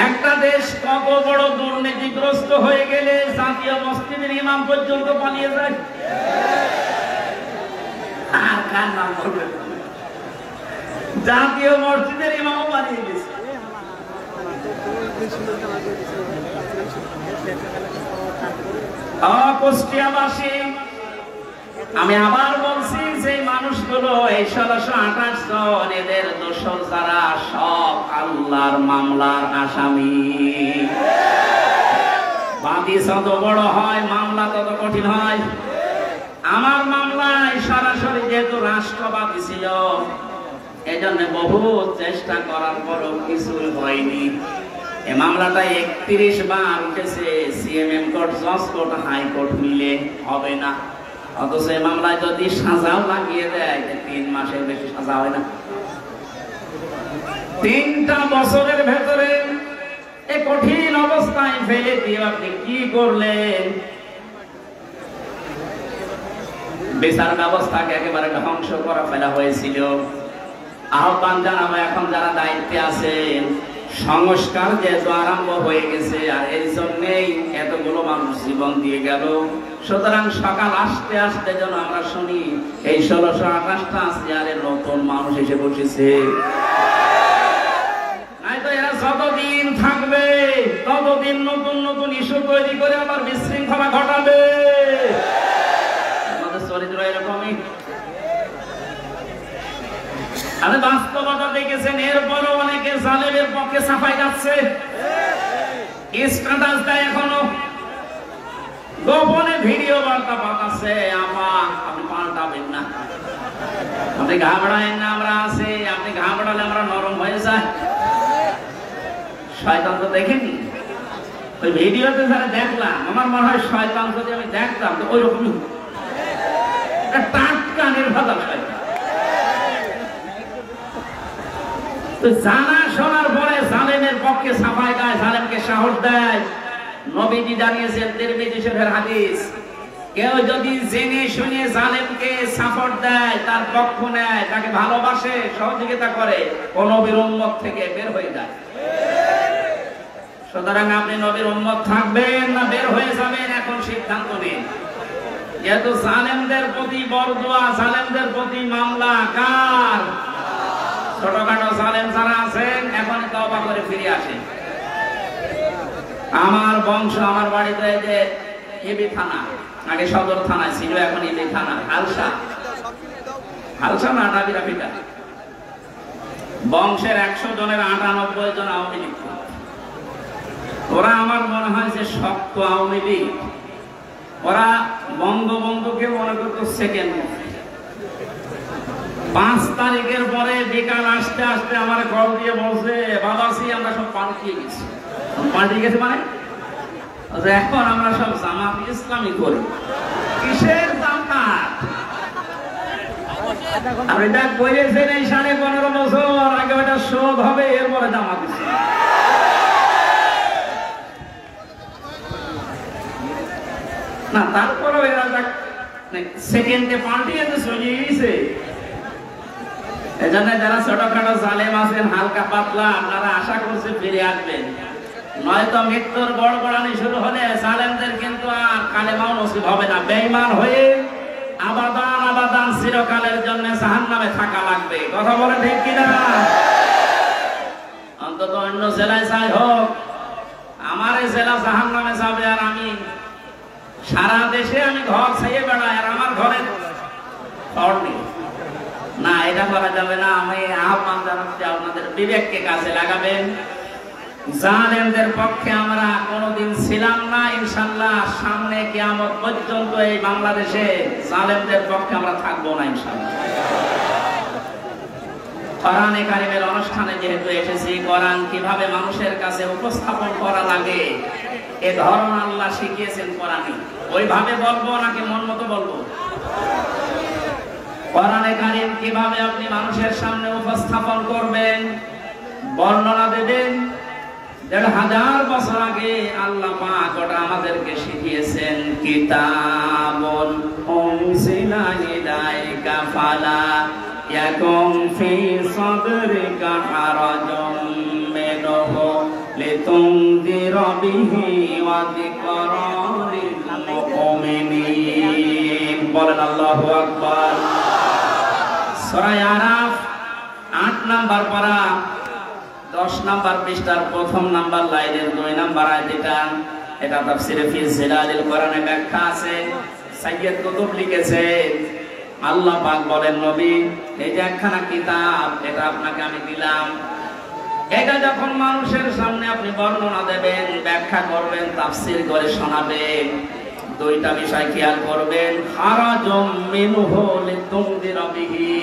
একটা দেশ কত বড় দুর্নীতিগ্রস্ত হয়ে গেলে জাতীয় মসজিদের ইমাম পর্যন্ত পালিয়ে যায়। আর কার নাম বলবেন? জাতীয় মসজিদের ইমামও পালিয়ে গেছে। কুষ্টিয়াবাসী, আমি আবার বলছি যে মানুষগুলো এই 1628 জন, এদের দোষর যারা সব আল্লাহর মামলার আসামি। বাদী যত বড় হয় মামলা তত কঠিন হয়। আমার মামলায় সরাসরি যেহেতু রাষ্ট্রবাদী ছিল, এই জন্য বহু চেষ্টা করার পরও কিছুই হয়নি। এই মামলাটা 31 বার উঠেছে, সিএমএম কোর্ট, জজ কোর্ট, হাইকোর্ট মিলে হবে না। অথচ এই মামলায় যদি সাজাও লাগিয়ে দেয় 3 মাসের বেশি সাজা হয় না। 3টা বছরের ভেতরে এই কঠিন অবস্থায় ফেলে দিয়ে আপনি কি করলেন? বিচার ব্যবস্থাকে একেবারে ধ্বংস করা ফেলা হয়েছিল। আহ্বান জানাবো এখন যারা দায়িত্বে আছেন, সংস্কার যেহেতু আরম্ভ হয়ে গেছে, আর এই জন্যেই এতগুলো মানুষ জীবন দিয়ে গেল। সুতরাং সকাল আসতে আসতে যেন আমরা শুনি এই 1628টা চেয়ারে নতুন মানুষ এসে বসেছে। তো এরা যতদিন থাকবে ততদিন নতুন নতুন ইস্যু তৈরি করে আবার বিশৃঙ্খলা ঘটাবে। আমাদের চরিত্র এরকমই। আমি বাস্তবতা দেখেছেন, এরপরও অনেকে জালেমের পক্ষে সাফাই যাচ্ছে, স্ট্যাটাস দেয়, এখনো গোপনে ভিডিও বার্তা পাঠাচ্ছে। আপনি পাল্টাবেন না, আপনি ঘাবড়ায়েন না, আমরা আছি। আপনি ঘাবড়ালে আমরা নরম হয়ে যায়। শয়তান তো দেখেনি, ওই ভিডিওতে যারা দেখলাম, আমার মনে হয় শয়তান যদি আমি দেখতাম তো ওই রকমই টাটকা নির্ভাতা শয়তান। তো জানা শোনার পরে জালেমের পক্ষে সাফাই গায়, জালেমকে সাহস দেয়। নবীজি জানিয়েছেন তিরমিজি শরীফের হাদিস, কেউ যদি জেনে শুনে জালেমকে সাপোর্ট দেয়, তার পক্ষ নেয়, তাকে ভালোবাসে, সহযোগিতা করে, ও নবীর উম্মত থেকে বের হয়ে যায়। সুতরাং আপনি নবীর উম্মত থাকবেন না বের হয়ে যাবেন, এখন সিদ্ধান্ত নিন। যেহেতু জালেমদের প্রতি বরদোয়া, জালেমদের প্রতি মামলা কার? ছোটখাটো জালেম যারা আছেন এখন তওবা করে ফিরে আসেন। আমার বংশ, আমার বাড়িতে এই যে এবি থানা, আগে সদর থানায় ছিল, এখন এবি থানা, হালসা না নাবিরাপিটা। বংশের 100 জনের 98 জন আওয়ামী লীগ। ওরা আমার মনে হয় যে শক্ত আওয়ামী লীগ। ওরা বঙ্গবন্ধুকে মনে করতো সেকেন্ড। 5 তারিখের পরে বিকাল আসতে আসতে আমার কল দিয়ে বলছে, বাবাসি আমরা সব পাল্টিয়ে গেছি। পাল্টিয়ে গেছে মানে এখন আমরা সব জামাত ইসলামী করি। কিসের জামাত? আপনি এটা করেছেন এই 15.5 বছর আগে, ওটা শোধ হবে, এরপরে জামাত ইসলাম। না তারপরেও এরা সেকেন্ডে পাল্টিয়ে তো সরিয়ে গেছে। এজন্য যারা ছোটখাটো জালেম আছেন, হালকা পাতলা, আপনারা আশা করছে ফিরে আসবেন, নয়তো মৃত্যুর গড়গড়ানি শুরু হলে জালেমদের কিন্তু আর কালেমাও নসিব হবে না। বেঈমান হয়ে আবাদান আবাদান চিরকালের জন্য জাহান্নামে থাকা লাগবে। কথা বলে ঠিক কিনা? অন্তত অন্য জেলায় যাই হোক, আমার এই জেলা জাহান্নামে যাবে, আর আমি সারা দেশে আমি ঘর ছেড়ে বেড়াই, আর আমার ঘরে ঘর নেই। না, এটা করা যাবে না। আমি আহ্বান জানাচ্ছি, আপনাদের বিবেককে কাজে লাগাবেন। জালেমদের পক্ষে আমরা কোনোদিন ছিলাম না, ইনশাআল্লাহ সামনে কিয়ামত পর্যন্ত এই বাংলাদেশে জালেমদের পক্ষে আমরা থাকবো না ইনশাআল্লাহ। কোরআনে কারিমের অনুষ্ঠানে যেহেতু এসেছি, কোরআন কিভাবে মানুষের কাছে উপস্থাপন করা লাগে এ ধরন আল্লাহ শিখিয়েছেন কোরআনে। ওইভাবে বলবো নাকি মন মতো বলবো? কোরআনে কারিম কিভাবে আপনি মানুষের সামনে উপস্থাপন করবেন, বর্ণনা দেবেন, 1500 বছর আগে আল্লাহ পাক ওটা আমাদেরকে শিখিয়েছেন। কিতাবুন উনজিলা ইলাইকা ফালা ইয়াকুম ফি সাদরিকা হারাজুম মিনহু লিতুনদিরা বিহি ওয়া যিকরা লিল মুমিনিন। বলেন আল্লাহু আকবার। সূরা আরাফ 8 নাম্বার পারা 10 নাম্বার পৃষ্ঠার 1ম নাম্বার লাইনের 2 নাম্বার আয়াত। এটা তাফসীরে ফি জিলালিল কোরআনে ব্যাখ্যা আছে, সাইয়্যিদ কুতুব লিখেছে। আল্লাহ পাক বলেন, নবী এই যে একখানা কিতাব, এটা আপনাকে আমি দিলাম, এটা যখন মানুষের সামনে আপনি বর্ণনা দেবেন, ব্যাখ্যা করবেন, তাফসীর করে শোনাবেন, 2টা বিষয় খেয়াল করবেন। হারাজুম মিনহু লিতুনদিরা বিহি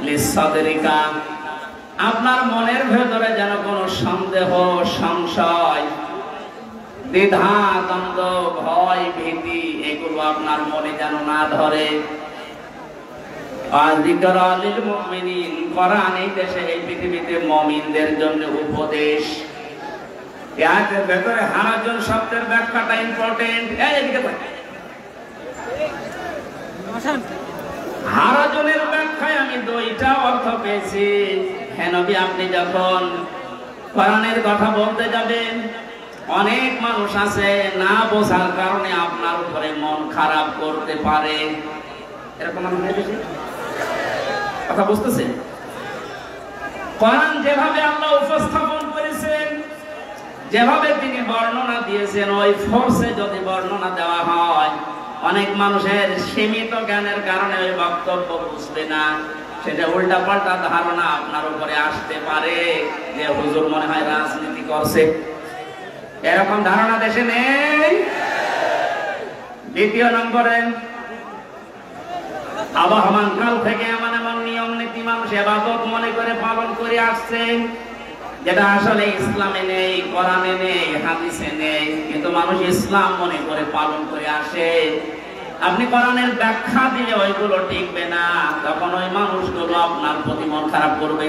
লিসাদরিকা, আপনার মনের ভেতরে যেন কোনো সন্দেহ, সংশয়, দ্বিধা, দ্বন্দ্ব, ভয়, ভীতি এগুলো আপনার মনে যেন না ধরে। আর যিকরা লিল মুমিনিন, কোরআন এই দেশে, এই পৃথিবীতে মুমিনদের জন্য উপদেশ। এর ভেতরে হারাজুন শব্দের ব্যাখ্যাটা ইম্পর্টেন্ট। এইদিকে হারাজুনের ব্যাখ্যায় আমি 2টা অর্থ পেয়েছি। হে নবী, আপনি যখন কোরআনের কথা বলতে যাবেন, অনেক মানুষ আছে না বোঝার কারণে আপনার উপরে মন খারাপ করতে পারে। এরকম মানুষ নেই বেশি? কথা বুঝতেছেন? কোরআন যেভাবে আল্লাহ উপস্থাপন করেছেন, যেভাবে তিনি বর্ণনা দিয়েছেন, ওই ফোর্সে যদি বর্ণনা দেওয়া হয়, অনেক মানুষের সীমিত জ্ঞানের কারণে ওই বক্তব্য বুঝবে না, সেটা উল্টা পাল্টা ধারণা আপনার উপরে আসতে পারে যে হুজুর মনে হয় রাজনীতি করছে। এরকম ধারণা দেশে নেই। দ্বিতীয় নম্বরে, আবহমান কাল থেকে এমন এমন নিয়ম নীতি মানুষ ইবাদত মনে করে পালন করে আসছে, যেটা আসলে ইসলামে নেই, কোরআনে নেই, হাদিসে নেই, কিন্তু মানুষ ইসলাম মনে করে পালন করে আসে। আপনি কোরআনের ব্যাখ্যা দিলে ওইগুলো টিকবে না, তখন ওই মানুষগুলো আপনার প্রতি মন খারাপ করবে।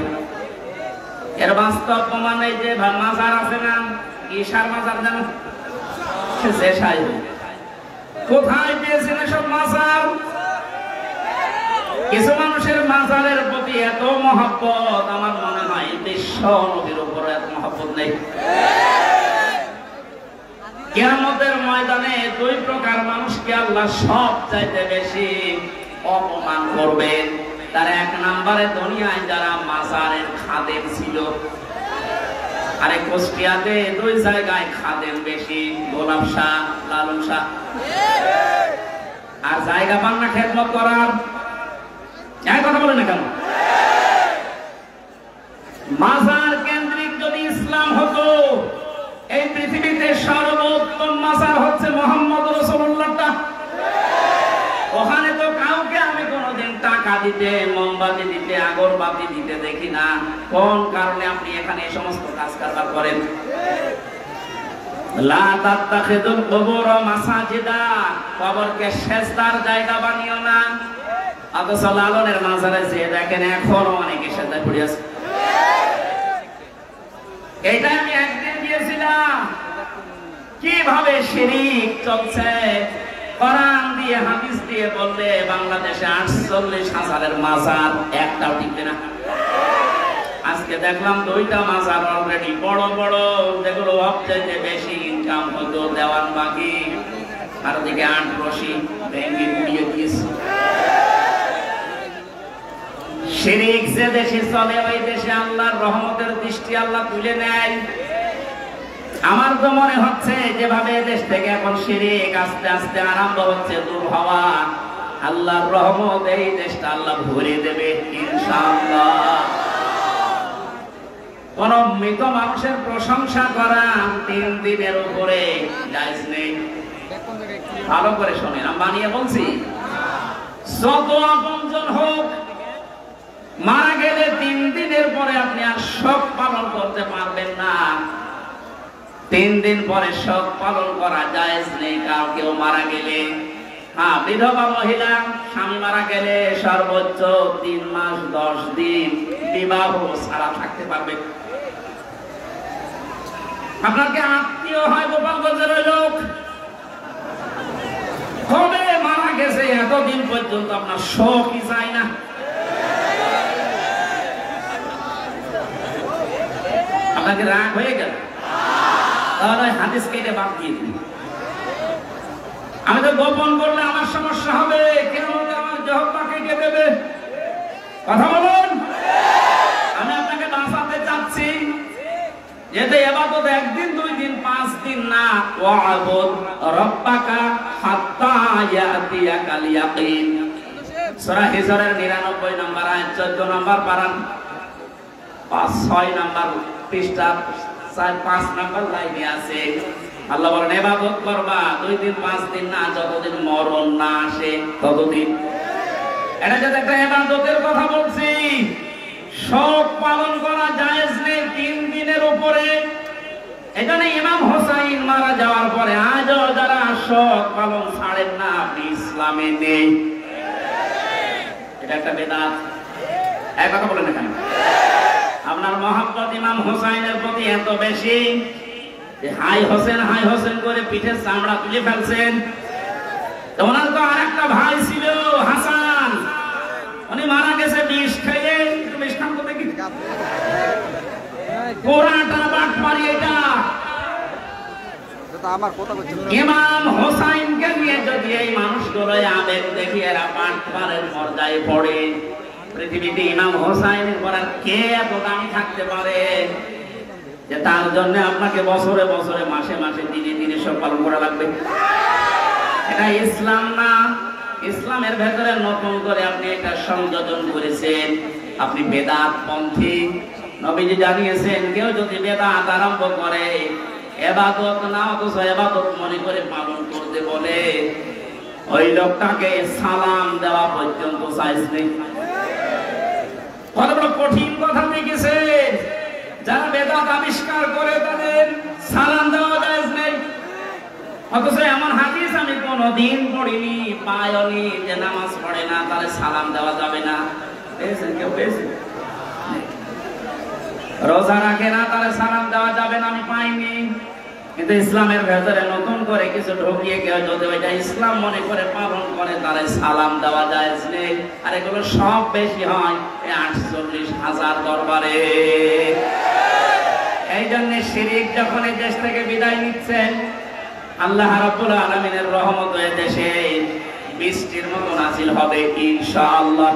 এর বাস্তব প্রমাণ এই যে মাজার আছে না, ঈশার মাজার জানো? কোথায় পেয়েছেন এসব মাজার? কিছু মানুষের মাজারের প্রতি এত মহব্বত, আমার মনে হয় বিশ্ব নবীর উপর এত মহব্বত নেই। কিয়ামতের ময়দানে দুই প্রকার মানুষকে আল্লাহ সব চাইতে বেশি অপমান করবেন। তার এক নম্বরে দুনিয়ায় যারা মাজারের খাদেম ছিল, আরে কুষ্টিয়াতে দুই জায়গায় খাদেম বেশি, গোলাপ শাহ, লালন শাহ। আর জায়গা পান না খেদমত করার, কথা বলে না কেন? মাজার কেন্দ্রিক যদি ইসলাম হতো, এই পৃথিবীতে সর্বোত্তম মাজার হচ্ছে মুহাম্মদ রাসূলুল্লাহটা। ওখানে তো কাউকে আমি কোনোদিন টাকা দিতে, মোমবাতি দিতে, আগরবাতি দিতে দেখি না। কোন কারণে আপনি এখানে এই সমস্ত কাজ কারবার করেন? লা তাত্তাখিদুল কুবুর মাসাজিদা, কবরকে সেজদার জায়গা বানিও না। অথচ লালনের মাজারে যে দেখেন এখনো অনেকে সেজদায় পড়ে আছে। এইটা আমি একদিন গিয়েছিলাম, কিভাবে শিরক চলছে। কোরআন দিয়ে হাদিস দিয়ে বললে বাংলাদেশে 48,000-এর মাজার, একটাও টিকবে না। আজকে দেখলাম দুইটা মাজার অলরেডি বড় বড়, যেগুলো সবচেয়ে বেশি ইনকাম হতো, দেওয়ান বাকি, আর ওদিকে 8 রশি ভেঙে গুড়িয়ে দিয়েছে। শিরক যে দেশে চলে, ওই দেশে আল্লাহর রহমতের দৃষ্টি আল্লাহ তুলে নেয়। আমার তো মনে হচ্ছে যেভাবে দেশ থেকে এখন শিরক আস্তে আস্তে আরম্ভ হচ্ছে দূর হওয়া, আল্লাহর রহমত এই দেশটা আল্লাহ ভরে দেবে ইনশাআল্লাহ। কোন মৃত মানুষের প্রশংসা করা 3 দিনের উপরে জায়েজ নেই। ভালো করে শোনেন, আমি বানিয়ে বলছি। যত আপনজন হোক, মারা গেলে 3 দিনের পরে আপনি আর শোক পালন করতে পারবেন না। 3 দিন পরে শোক পালন করা জায়েজ নেই কারো কেউ মারা গেলে। হ্যাঁ, বিধবা মহিলা স্বামী মারা গেলে সর্বোচ্চ 3 মাস 10 দিন বিবাহ ছাড়া থাকতে পারবে। আপনার কি আত্মীয় হয় গোপালগঞ্জের ওই লোক? কবে মারা গেছে এতদিন পর্যন্ত আপনার শোকই চাই না। আপনাকে রাগ হয়ে গেল, তাহলে হাদিস কেটে বাদ দিয়ে দিন। আমি তো গোপন করলে আমার সমস্যা হবে, কেন আমার জহব্বা কেটে দেবে। কথা বলুন, আমি আপনাকে বাঁচাতে চাচ্ছি। যেতে ইবাদত 1 দিন 2 দিন 5 দিন না, ওয়া'বুদ রাব্বাকা হাত্তা ইয়াতিয়াকাল ইয়াকিন। সূরা হিজরের 99 নম্বর আয়াত, 14 নম্বর পারান, 6 নম্বর পৃষ্ঠা, 5 নম্বর লাইনে আছে। আল্লাহ বলেন ইবাদত করবা 2 দিন 5 দিন না, যতদিন মরণ না আসে ততদিন। এটা যদি একটা ইবাদতের কথা বলছি, শোক পালন করা জায়েজ নেই 3 দিনের উপরে। এখানে ইমাম হোসাইন মারা যাওয়ার পরে আজও যারা শোক পালন ছাড়েন না, আপনি ইসলামে নেই। এটা একটা বেদাত। এক কথা বলেন এখানে, আপনার মহব্বত ইমাম হোসাইনের প্রতি এত বেশি যে হাই হোসেন করে পিঠের চামড়া তুলে ফেলছেন। ওনার তো আর একটা ভাই ছিল হাসান, উনি মারা গেছে বিষ খেয়ে। একটু বিষ খান তো দেখি। পুরাটা বাটপারি এটা। ইমাম হোসাইনকে নিয়ে যদি এই মানুষগুলো আবেগ দেখিয়ে এরা বাটপারের পর্যায়ে পড়ে, পৃথিবীতে ইমাম হোসাইনের পর আর কে এত দামি থাকতে পারে যে তার জন্য আপনাকে বছরে বছরে মাসে মাসে দিনে দিনে সব পালন করা লাগবে? এটা ইসলাম না। ইসলামের ভেতরে নতুন করে আপনি এটা সংযোজন করেছেন, আপনি বেদাত পন্থী। নবীজি জানিয়েছেন কেউ যদি বেদাত আরম্ভ করে, ইবাদত না অথচ ইবাদত মনে করে পালন করতে বলে, ওই লোকটাকে সালাম দেওয়া পর্যন্ত চাইছ নেই। কত বড় কঠিন কথা লিখেছে। যারা বেদাত আবিষ্কার করে তাদের সালাম দেওয়া যায় নেই, অথচ এমন হাদিস আমি কোনদিন পড়িনি, পাইনি যে নামাজ পড়ে না তার সালাম দেওয়া যাবে না। পেয়েছেন কেউ? পেয়েছেন? রোজা রাখে না তার সালাম দেওয়া যাবে না, আমি পাইনি। কিন্তু ইসলামের ভেতরে নতুন করে কিছু ঢুকিয়ে কেউ যদি ওইটা ইসলাম মনে করে পালন করে তার সালাম দেওয়া যায় নেই। আর এগুলো সব বেশি হয় 48,000 দরবারে। এই জন্য শিরিক যখন এই দেশ থেকে বিদায় নিচ্ছেন, আল্লাহ রাব্বুল আলামিনের রহমত এই দেশে বৃষ্টির মতো নাজিল হবে ইনশাআল্লাহ।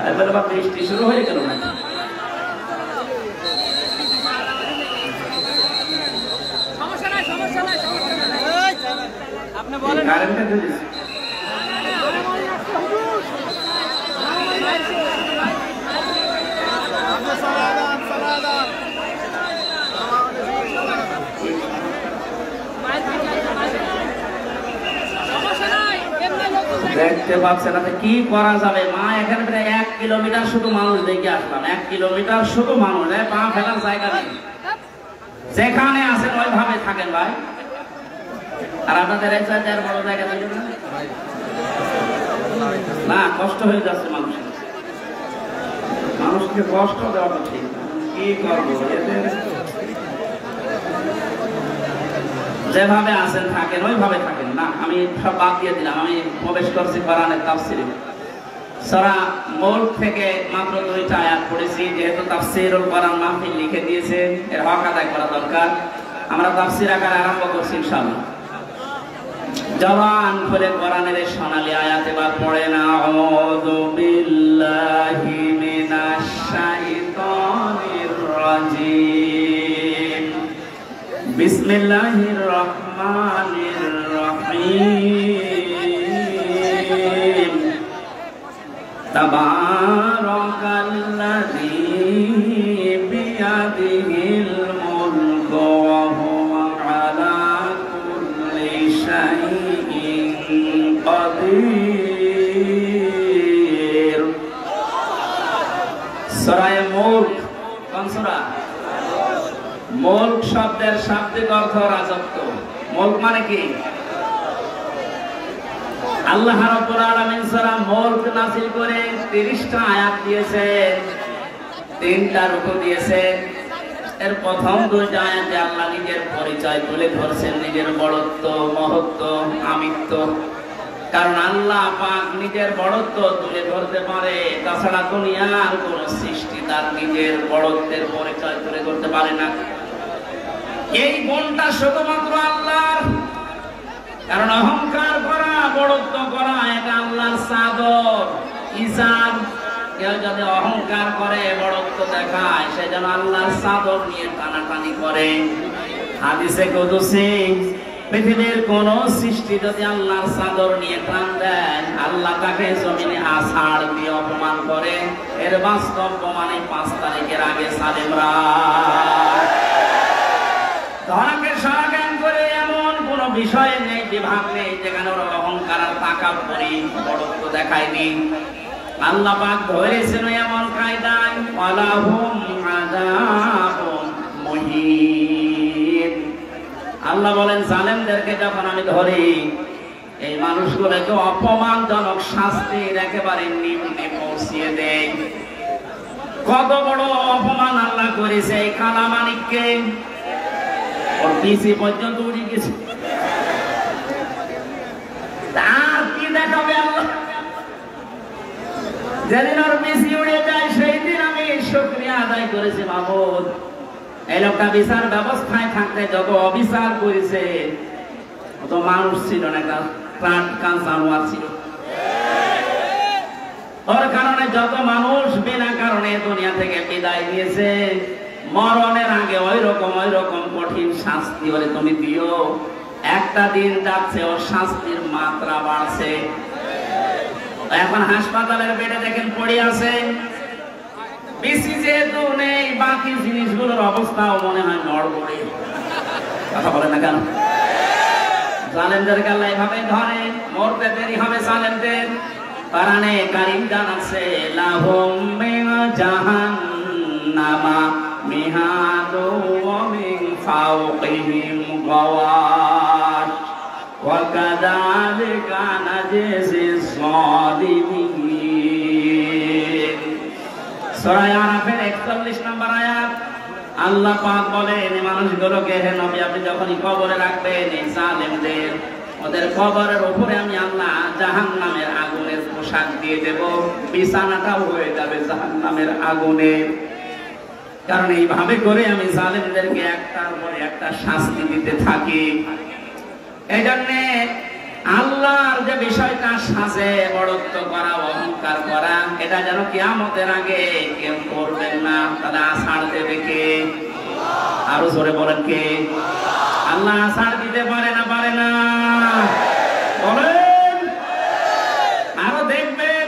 এবারে বৃষ্টি শুরু হয়ে গেল না? আপনি বলেন কারেন্টটা দিয়েছে। দেখতে পাচ্ছেন না কি করা যাবে? মা এখানে প্রায় 1 কিলোমিটার শুধু মানুষ দেখে আসলাম। 1 কিলোমিটার শুধু মানুষ, পা ফেলার জায়গা নেই। যেখানে আছেন ওইভাবে থাকেন ভাই। আর আপনাদের এই চার বড় জায়গা না, কষ্ট হয়ে যাচ্ছে মানুষের। মানুষকে কষ্ট দেওয়াটা ঠিক কি করবো? যেভাবে আছেন থাকেন, ওইভাবে থাকেন না। আমি সব বাদ দিয়ে দিলাম। আমি প্রবেশ করছি কোরআনের তাফসীরে। সূরা মুলক থেকে মাত্র 2টা আয়াত পড়েছি। যেহেতু তাফসীরুল কোরআন মাহফিল লিখে দিয়েছে, এর হক আদায় করা দরকার। আমরা তাফসীর আকারে আরম্ভ করছি ইনশাআল্লাহ। জবান খুলে কোরআনের সোনালী আয়াত এবার পড়েন। আউযু বিল্লাহি মিনাশ শাইতানির রাজিম। বিসমিল্লাহির রহমানির রহিম। তাবারাকাল্লাযী বিয়াদিহিল মুলকু ওয়া হুয়া আলা কুল্লি শাইইন কাদির। সূরা মুলক কোন সূরা? মুলক শব্দের শাব্দিক অর্থ রাজত্ব। মুলক মানে কি? আল্লাহ রাব্বুল আলামিন সূরা মুলক নাযিল করে 30টা আয়াত দিয়েছেন, 3টা রুকু দিয়েছেন। এর প্রথম 2টা আয়াতে আল্লাহ নিজের পরিচয় তুলে ধরছেন, নিজের বড়ত্ব, মহত্ব, আমিত্ব। কারণ আল্লাহ পাক নিজের বড়ত্ব তুলে ধরতে পারে, তাছাড়া দুনিয়ার কোন সৃষ্টি তার নিজের বড়ত্বের পরিচয় তুলে ধরতে পারে না। এই গুণটা শুধুমাত্র আল্লাহর। কারণ অহংকার করা, বড়ত্ব করা এটা আল্লাহর চাদর, ইজার। কেউ যদি অহংকার করে, বড়ত্ব দেখায়, সে যেন আল্লাহর চাদর নিয়ে টানাটানি করে। হাদিসে কুদসি, পৃথিবীর কোন সৃষ্টি যদি আল্লাহর চাদর নিয়ে টান দেয়, আল্লাহ তাকে জমিনে আছাড় দিয়ে অপমান করে। এর বাস্তব প্রমাণে 5 তারিখের আগে সালেমরা ধরাকে সরাজ্ঞান করে এমন কোন বিষয় নেই, বিভাগ নেই যেখানে ওরা অহংকার আর তাকাব্বুরি, বড়ত্ব দেখায়নি। আল্লাহ পাক ধরেছেন এমন কায়দায়, ওয়ালাহুম আযাবুন মুহিন। আল্লাহ বলেন জালেমদেরকে যখন আমি ধরি, এই মানুষগুলোকে অপমানজনক শাস্তির একেবারে নিম্নে পৌঁছিয়ে দেয়। কত বড় অপমান আল্লাহ করেছে এই কালামানিককে। ওর পিসি পর্যন্ত উড়ে গেছে। আর কি দেখাবে আল্লাহ? যেদিন ওর পিসি উড়ে যায় সেই দিন আমি শুকরিয়া আদায় আদায় করেছে মাহবুব। এই লোকটা বিচার ব্যবস্থায় থাকতে যত অবিচার করেছে, অত মানুষ ছিল না, একটা প্রাণ জানোয়ার ছিল। ওর কারণে যত মানুষ বিনা কারণে দুনিয়া থেকে বিদায় নিয়েছে, মরণের আগে ওই রকম কঠিন শাস্তি বলে তুমি দিও। একটা দিন যাচ্ছে ওর শাস্তির মাত্রা বাড়ছে। এখন হাসপাতালের বেডে দেখেন পড়ে আছে, বেশি যেহেতু নেই, বাকি জিনিসগুলোর অবস্থাও মনে হয় নড়বড়ে। কথা বলে না কেন? জালেমদেরকে আল্লাহ এভাবে ধরে, মরতে দেরি হবে জালেমদের। কোরআনে কারীম জানাচ্ছে লাহুম মিন জাহান্নামা মিহাদু ওয়া মিন ফাওকিহিম গাওয়াশ ওয়া কাযালিকা নাজজিস সালিমিন। সূরা আরাফের 41 নম্বর আয়াত। আল্লাহ পাক বলেন এই মানুষগুলোকে, হে নবী আপনি যখনই কবরে রাখবেন এই জালেমদের, ওদের কবরের উপরে আমি আল্লাহ জাহান্নামের আগুনের পোশাক দিয়ে দেব, বিছানাটাও হয়ে যাবে জাহান্নামের আগুনের। কারণ এইভাবে করে আমি জালেমদেরকে একটার পরে একটা শাস্তি দিতে থাকি। এই জন্যে আল্লাহর যে বিষয়টা সাজে বড়ত্ব করা, অহংকার করা, এটা যেন কিয়ামতের আগে কেউ করবেন না। তাহলে আষাঢ় দেবে কে? আরো জোরে বলেন কে? আল্লাহ আষাঢ় দিতে পারে না? পারে না? বলেন। আরো দেখবেন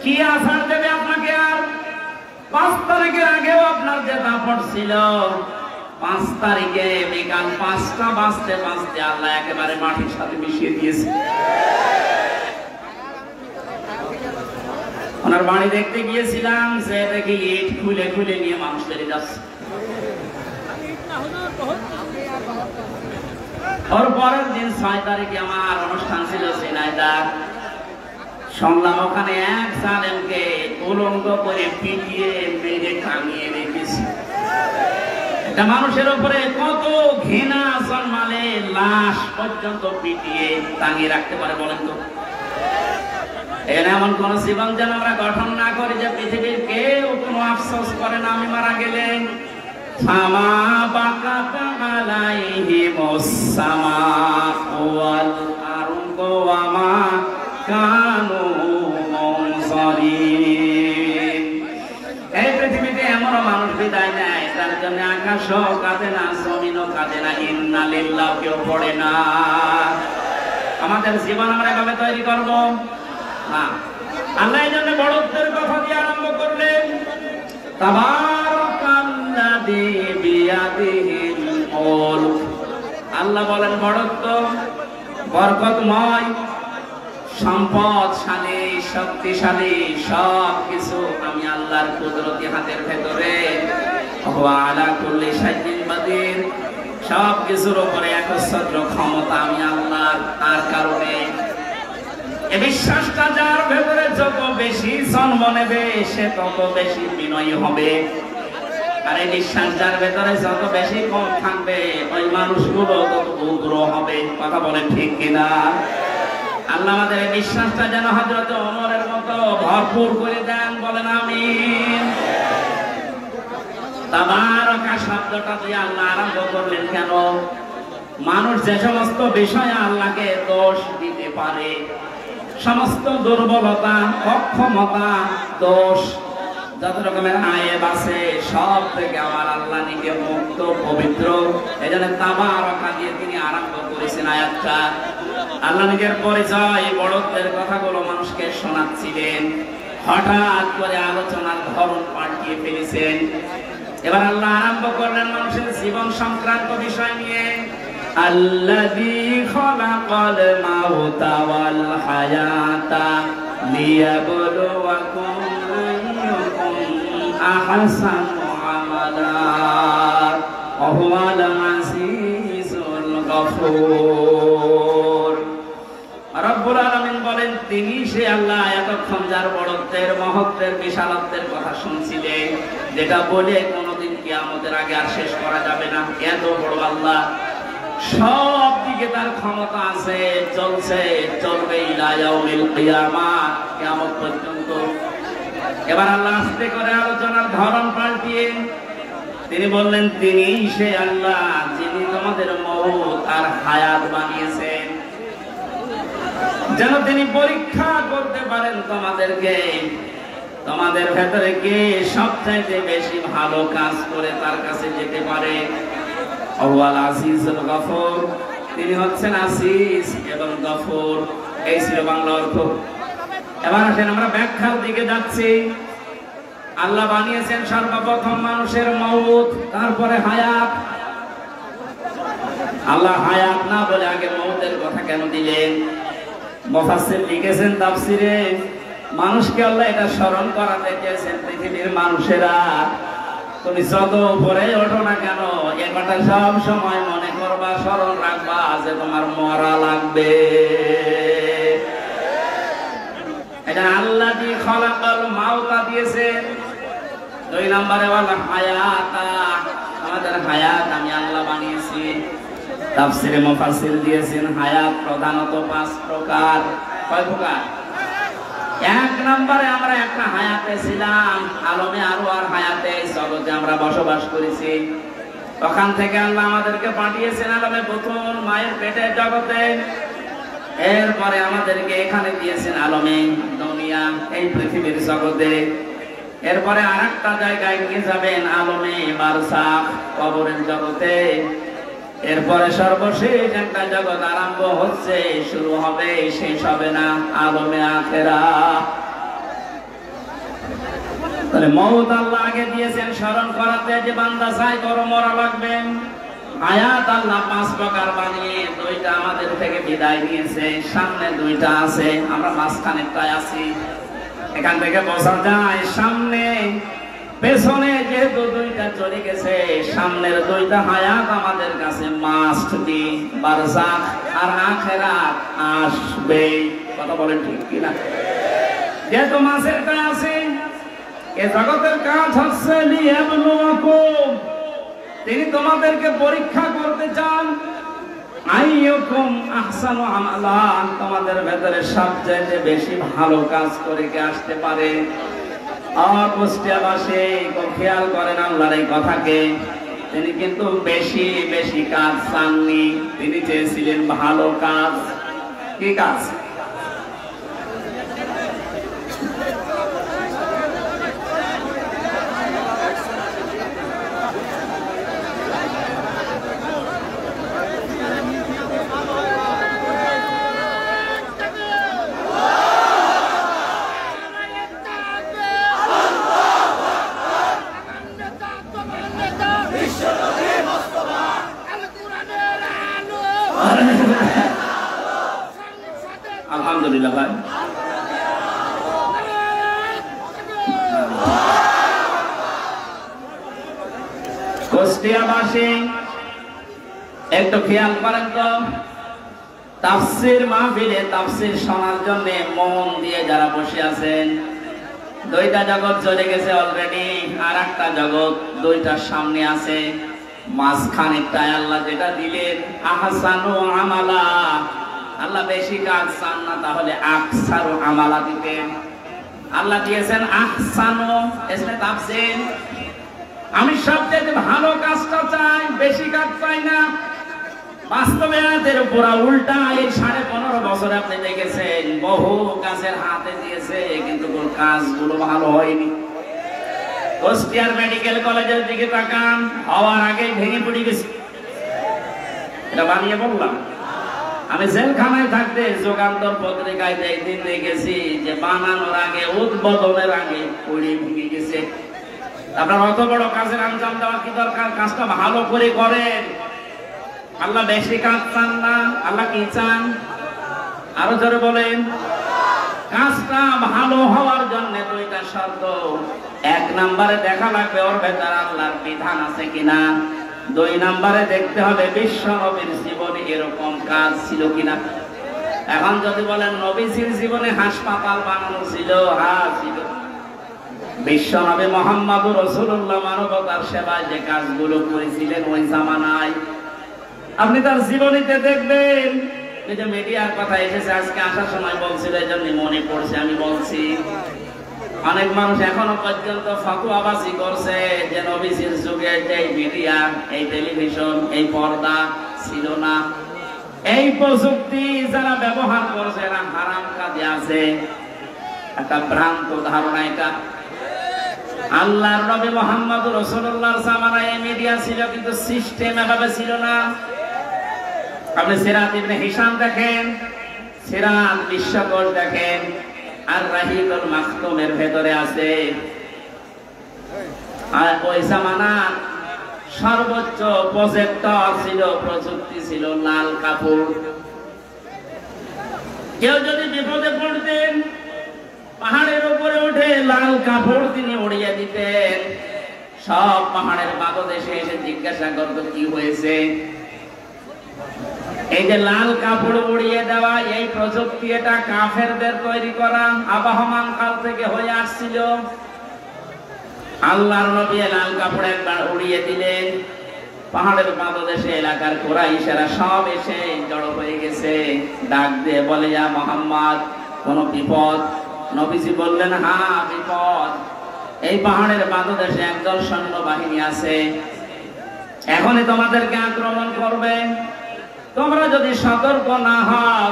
কি আষাঢ় দেবে আপনাকে। আর 5 তারিখের আগেও আপনার যে দাপট ছিল, 5 তারিখে বিকাল 5টা বাজতে বাজতে আল্লাহ একেবারে মাটির সাথে মিশিয়ে দিয়েছে। ওনার বাড়ি দেখতে গিয়েছিলাম, সে দেখি ইট খুলে খুলে নিয়ে মানুষ বেরিয়ে যাচ্ছে। ওর পরের দিন 6 তারিখে আমার অনুষ্ঠান ছিল ঝিনাইদহ। শুনলাম ওখানে এক জালেমকে উলঙ্গ করে পিটিয়ে মেরে টাঙিয়ে রেখেছে। একটা মানুষের উপরে কত ঘৃণা জন্মালে লাশ পর্যন্ত পিটিয়ে টাঙিয়ে রাখতে পারে বলেন তো? এমন কোন জীবন যেন আমরা গঠন না করি যে পৃথিবীর কেউ কোনো আফসোস করে না আমি মারা গেলে। ফামা বাকাতা আলাইহিমুস সামাউ ওয়াল আরদু ওয়া মা কানু মুনজারিন। এই পৃথিবীতে এমন মানুষ বিদায় নেয়, তার জন্য আকাশও কাঁদে না, জমিনও কাঁদে না, ইন্না লিল্লাহ কেউ পড়ে না। আমাদের জীবন আমরা এভাবে তৈরি করব না। আল্লাহ এই জন্য বড়ত্বের কথা দিয়ে আরম্ভ করলেন। তাবারাকাল্লাযী বিয়াদিহিল মুলক। আল্লাহ বলেন বড়ত্ব বরকতময়, সম্পদশালী, শক্তিশালী, সব কিছু আমি আল্লাহর কুদরতি হাতের ভেতরে। ওয়া আলা কুল্লি শাইইন কাদির। সব কিছুর উপরে একচ্ছত্র ক্ষমতা আমি আল্লাহর। তার কারণে এই বিশ্বাসটা যার ভেতরে যত বেশি জন্ম নেবে, সে তত বেশি বিনয়ী হবে। আর এই বিশ্বাস যার ভেতরে যত বেশি কম থাকবে, ওই মানুষগুলো তত উগ্র হবে। কথা বলেন ঠিক কিনা? আল্লাহ আমাদের এই বিশ্বাসটা যেন হযরত ওমরের মতো ভরপুর করে দেন, বলেন আমিন। তাবারাকা শব্দটা দিয়ে আল্লাহ আরম্ভ করলেন কেন? মানুষ যে সমস্ত বিষয়ে আল্লাহকে দোষ দিতে পারে, সমস্ত দুর্বলতা, অক্ষমতা, দোষ, যত রকমের আয়েব আছে, সব থেকে আমার আল্লাহ নিজে মুক্ত, পবিত্র। এই জন্য তাবারাকা দিয়ে তিনি আরম্ভ করেছেন আয়াতটা। আল্লাহ নিজের পরিচয়, বড়ত্বের কথাগুলো মানুষকে শোনাচ্ছিলেন। হঠাৎ করে আলোচনার ধরন পাল্টিয়ে ফেলেছেন। এবার আল্লাহ আরম্ভ করলেন মানুষের জীবন সংক্রান্ত বিষয় নিয়ে। আল্লাযী খালাকাল মাউতা ওয়াল হায়াতা লিয়াবলুয়াকুম আইয়ুকুম আহসানু আমালা ওয়া হুয়াল আজিজুল গফুর। রব্বুল আলামিন বলেন তিনি সে আল্লাহ এতক্ষণ যার বড়ত্বের, মহত্বের, বিশালত্বের কথা শুনছিলেন, যেটা বলে কোনোদিন কিয়ামতের আগে আর শেষ করা যাবে না। এত বড় আল্লাহ, সব দিকে তার ক্ষমতা আছে, চলছে, চলবে ইলা ইয়াউমিল কিয়ামাহ, কিয়ামত পর্যন্ত। এবার আল্লাহ আস্তে করে আলোচনার ধরন পাল্টিয়ে তিনি বললেন, তিনি সে আল্লাহ যিনি তোমাদের মওত আর হায়াত বানিয়েছেন, যেন তিনি পরীক্ষা করতে পারেন তোমাদেরকে, তোমাদের ভেতরে কে সবচাইতে বেশি ভালো কাজ করে তার কাছে যেতে পারে। আল আজিজুল গফুর, তিনি হচ্ছেন আজিজ এবং গফুর। এই ছিল বাংলা অর্থ। এবার আসেন আমরা ব্যাখ্যার দিকে যাচ্ছি। আল্লাহ বানিয়েছেন সর্বপ্রথম মানুষের মওত, তারপরে হায়াত। আল্লাহ হায়াত না বলে আগে মওতের কথা কেন দিলেন? মুফাসসির লিখেছেন তাফসিরে, মানুষকে আল্লাহ এটা স্মরণ করাতে চেয়েছেন, পৃথিবীর মানুষেরা তুমি যত উপরে ওঠো না কেন, এ কথা সব সময় মনে করবা, স্মরণ রাখবা যে তোমার মরা লাগবে। এটা আল্লাহ দি খলাকাল মাউতা দিয়েছেন। 2 নম্বরে বলা হায়াতা, আমাদের হায়াত আমি আল্লাহ বানিয়েছি। তাফসিরে মুফাসসির দিয়েছেন হায়াত প্রধানত 5 প্রকার। কয় প্রকার? 1 নম্বরে আমরা একটা হায়াতে ছিলাম, আলমে আরওয়ার হায়াতে, জগতে আমরা বসবাস করেছি। ওখান থেকে আল্লাহ আমাদেরকে পাঠিয়েছেন আলমে পুতুন, মায়ের পেটের জগতে। এরপরে আমাদেরকে এখানে দিয়েছেন আলমে দুনিয়া, এই পৃথিবীর জগতে। এরপরে আরেকটা জায়গায় নিয়ে যাবেন আলমে বারজাখ, কবরের জগতে। এরপরে সর্বশেষ একটা জগৎ আরম্ভ হচ্ছে, শুরু হবে, শেষ হবে না, আলমে আখিরাত। তাহলে মওত আল্লাহ আগে দিয়েছেন স্মরণ করাতে, যে বান্দা চাই করো মরা লাগবে। হায়াত আল্লাহ 5 প্রকার বানিয়ে 2টা আমাদের থেকে বিদায় নিয়েছে, সামনে 2টা আছে, আমরা মাঝখানেরটায় আছি। এখান থেকে বোঝা যায় সামনে পেছনে যেহেতু 2টা চলে গেছে, সামনের 2টা হায়াত আমাদের কাছে মাস্ট বি, বারজাখ আর আখিরাত আসবে। কথা বলেন ঠিক কিনা? যেহেতু মাঝেরটা আছে, এ জগতের কাজ হচ্ছে লিয়াবলুয়াকুম, তিনি তোমাদেরকে পরীক্ষা করতে চান। আইয়ুকুম আহসানু আমালা, তোমাদের ভেতরে সবচেয়ে বেশি ভালো কাজ করে কে আসতে পারে। কুষ্টিয়াবাসী খেয়াল করেন আল্লাহর এই কথাকে, তিনি কিন্তু বেশি বেশি কাজ চাননি, তিনি চেয়েছিলেন ভালো কাজ। কি কাজ? আলহামদুলিল্লাহ ভাই, কুষ্টিয়াবাসী একটু খেয়াল করেন তো, তাফসীর মাহফিলে তাফসীর শোনার জন্য মন দিয়ে যারা বসে আছেন, 2টা জগৎ চলে গেছে অলরেডি, আর একটা জগৎ 2টার সামনে আছে। মাঝখানেরটায় আল্লাহ যেটা দিলেন আহসানু আমালা, আল্লাহ বেশি কাজ চান না, তাহলে আকসারু আমালা দিতেন। আল্লাহ দিয়েছেন আহসানু, এসে তাফসীর, আমি সবচেয়ে ভালো কাজটা চাই, বেশি কাজ চাই না। বাস্তবে এর পুরা উল্টা। এই 15.5 বছরে আপনি দেখেছেন বহু কাজের হাতে দিয়েছে, কিন্তু কাজগুলো ভালো হয়নি। কুষ্টিয়ার মেডিকেল কলেজের দিকে তাকান, হওয়ার আগে ভেঙে পড়ে গেছে। এটা বানিয়ে বললাম, আমি জেলখানায় থাকতে যুগান্তর পত্রিকায় একদিন দেখেছি যে বানানোর আগে, উদ্বোধনের আগে পড়ে ভেঙে গেছে। আপনার অত বড় কাজের আঞ্জাম দেওয়া কি দরকার? কাজটা ভালো করে করেন। আল্লাহ বেশি কাজ চান না, আল্লাহ কি চান? আরো জোরে বলেন। কাজটা ভালো হওয়ার জন্য 2টা শর্ত। 1 নম্বরে দেখা লাগবে ওর ভেতর আল্লাহর বিধান আছে কিনা। 2 নম্বরে দেখতে হবে বিশ্ব নবীর জীবনে এরকম কাজ ছিল কিনা। এখন যদি বলেন নবীজির জীবনে হাসপাতাল বানানো ছিল, হ্যাঁ ছিল। বিশ্ব নবী মুহাম্মদুর রাসূলুল্লাহ মানবতার সেবায় যে কাজগুলো করেছিলেন ওই জামানায়, আপনি তার জীবনীতে দেখবেন। এই যে মিডিয়ার কথা এসেছে আজকে আসার সময় বলছিল, এই জন্য মনে পড়ছে আমি বলছি। অনেক মানুষ এখনো পর্যন্ত ফতোয়াবাজি করছে যে নবীজির যুগে এই মিডিয়া, এই টেলিভিশন, এই পর্দা ছিল না। এই প্রযুক্তি যারা ব্যবহার করছে এরা হারাম কাজে আছে। একটা ভ্রান্ত ধারণা এটা। আল্লাহর নবী মুহাম্মদ রাসূলুল্লাহর জামানায় এই মিডিয়া ছিল, কিন্তু সিস্টেম এভাবে ছিল না। আপনি সিরাত ইবনে হিশাম দেখেন, সিরাত বিশ্বকোষ দেখেন, আর রাহিকুল মাখতুমের ভেতরে আছে। আর ওই জামানার সর্বোচ্চ প্রজেক্টর ছিল, প্রযুক্তি ছিল লাল কাপড়। কেউ যদি বিপদে পড়তেন পাহাড়ের উপরে উঠে লাল কাপড় তিনি উড়িয়ে দিতেন। সব পাহাড়ের পাদদেশে এসে জিজ্ঞাসা করতো কি হয়েছে। এই যে লাল কাপড় উড়িয়ে দেওয়া এই প্রযুক্তি, এটা কাফেরদের তৈরি করা, আবহমান কাল থেকে হয়ে আসছিল। আল্লাহর নবী লাল কাপড় একবার উড়িয়ে দিলেন, পাহাড়ের পাদদেশে এলাকার কুরাইশেরা সব এসে জড়ো হয়ে গেছে। ডাক দিয়ে বলে, ইয়া মুহাম্মদ, কোন বিপদ? নবীজি বললেন, হ্যাঁ বিপদ। এই পাহাড়ের পাদদেশে একদল সৈন্যবাহিনী আছে, এখনই তোমাদেরকে আক্রমণ করবে। তোমরা যদি সতর্ক না হও।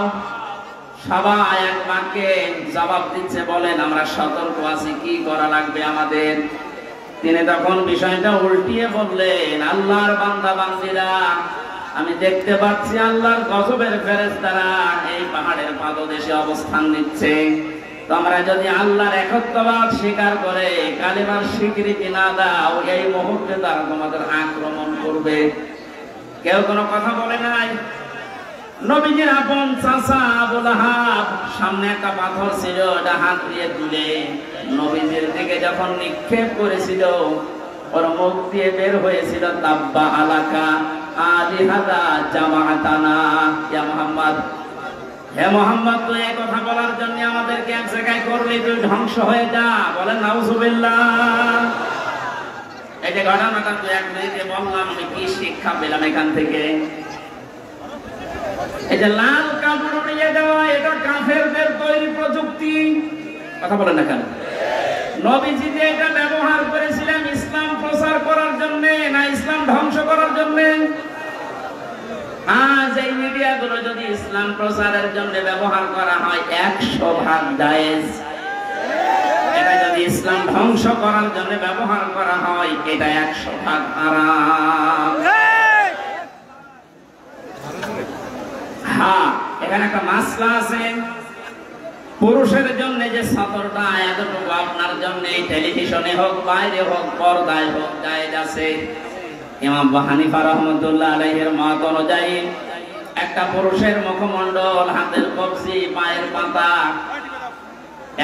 সবাই এক বাক্যে জবাব দিচ্ছে, বলেন আমরা সতর্ক আছি, কি করা লাগবে আমাদের? তিনি তখন বিষয়টা উল্টিয়ে বললেন, আল্লাহর বান্দা বান্দীরা, আমি দেখতে পাচ্ছি আল্লাহর গজবের ফেরেশতারা এই পাহাড়ের পাদদেশে অবস্থান নিচ্ছে। তোমরা যদি আল্লাহর একত্ববাদ স্বীকার করে কালিমার স্বীকৃতি না দাও, এই মুহূর্তে তারা তোমাদের আক্রমণ করবে। কেউ কোনো কথা বলে নাই। নবীজির আপন চাচা আবু লাহাব সামনে একটা পাথর ছিল, ওটা হাত দিয়ে তুলে নবীজির দিকে যখন নিক্ষেপ করেছিল, ওর মুখ দিয়ে বের হয়েছিল, তাব্বা আলাকা আলিহাদা জামাআতানা। ইয়া মুহাম্মদ, হে মুহাম্মদ, তুই এই কথা বলার জন্য আমাদেরকে এক জায়গায় করলি, তুই ধ্বংস হয়ে যা। বলেন নাউজুবিল্লাহ। এই যে ঘটনাটা তুই এক মিনিটে বললাম, আমি কি শিক্ষা পেলাম এখান থেকে? এই যে লাল কাপড় উড়িয়ে দেওয়া, এটা কাফেরদের তৈরি প্রযুক্তি। কথা বলেন না কেন? নবীজি যে এটা ব্যবহার করেছিলেন ইসলাম প্রচার করার জন্য, না ইসলাম ধ্বংস করার জন্য? আজ এই মিডিয়াগুলো যদি ইসলাম প্রচারের জন্য ব্যবহার করা হয় 100% জায়েজ। এটা যদি ইসলাম ধ্বংস করার জন্য ব্যবহার করা হয়, এটা 100% হারাম। হ্যাঁ, এখানে একটা মাসলা আছে। পুরুষের জন্য যে সতরটা এতটুকু আপনার জন্য টেলিভিশনে হোক, বাইরে হোক, পর্দায় হোক, জায়েজ আছে। ইমাম আবু হানিফা রাহমাতুল্লাহ আলাইহির মত অনুযায়ী একটা পুরুষের মুখমণ্ডল, হাতের কবজি, পায়ের পাতা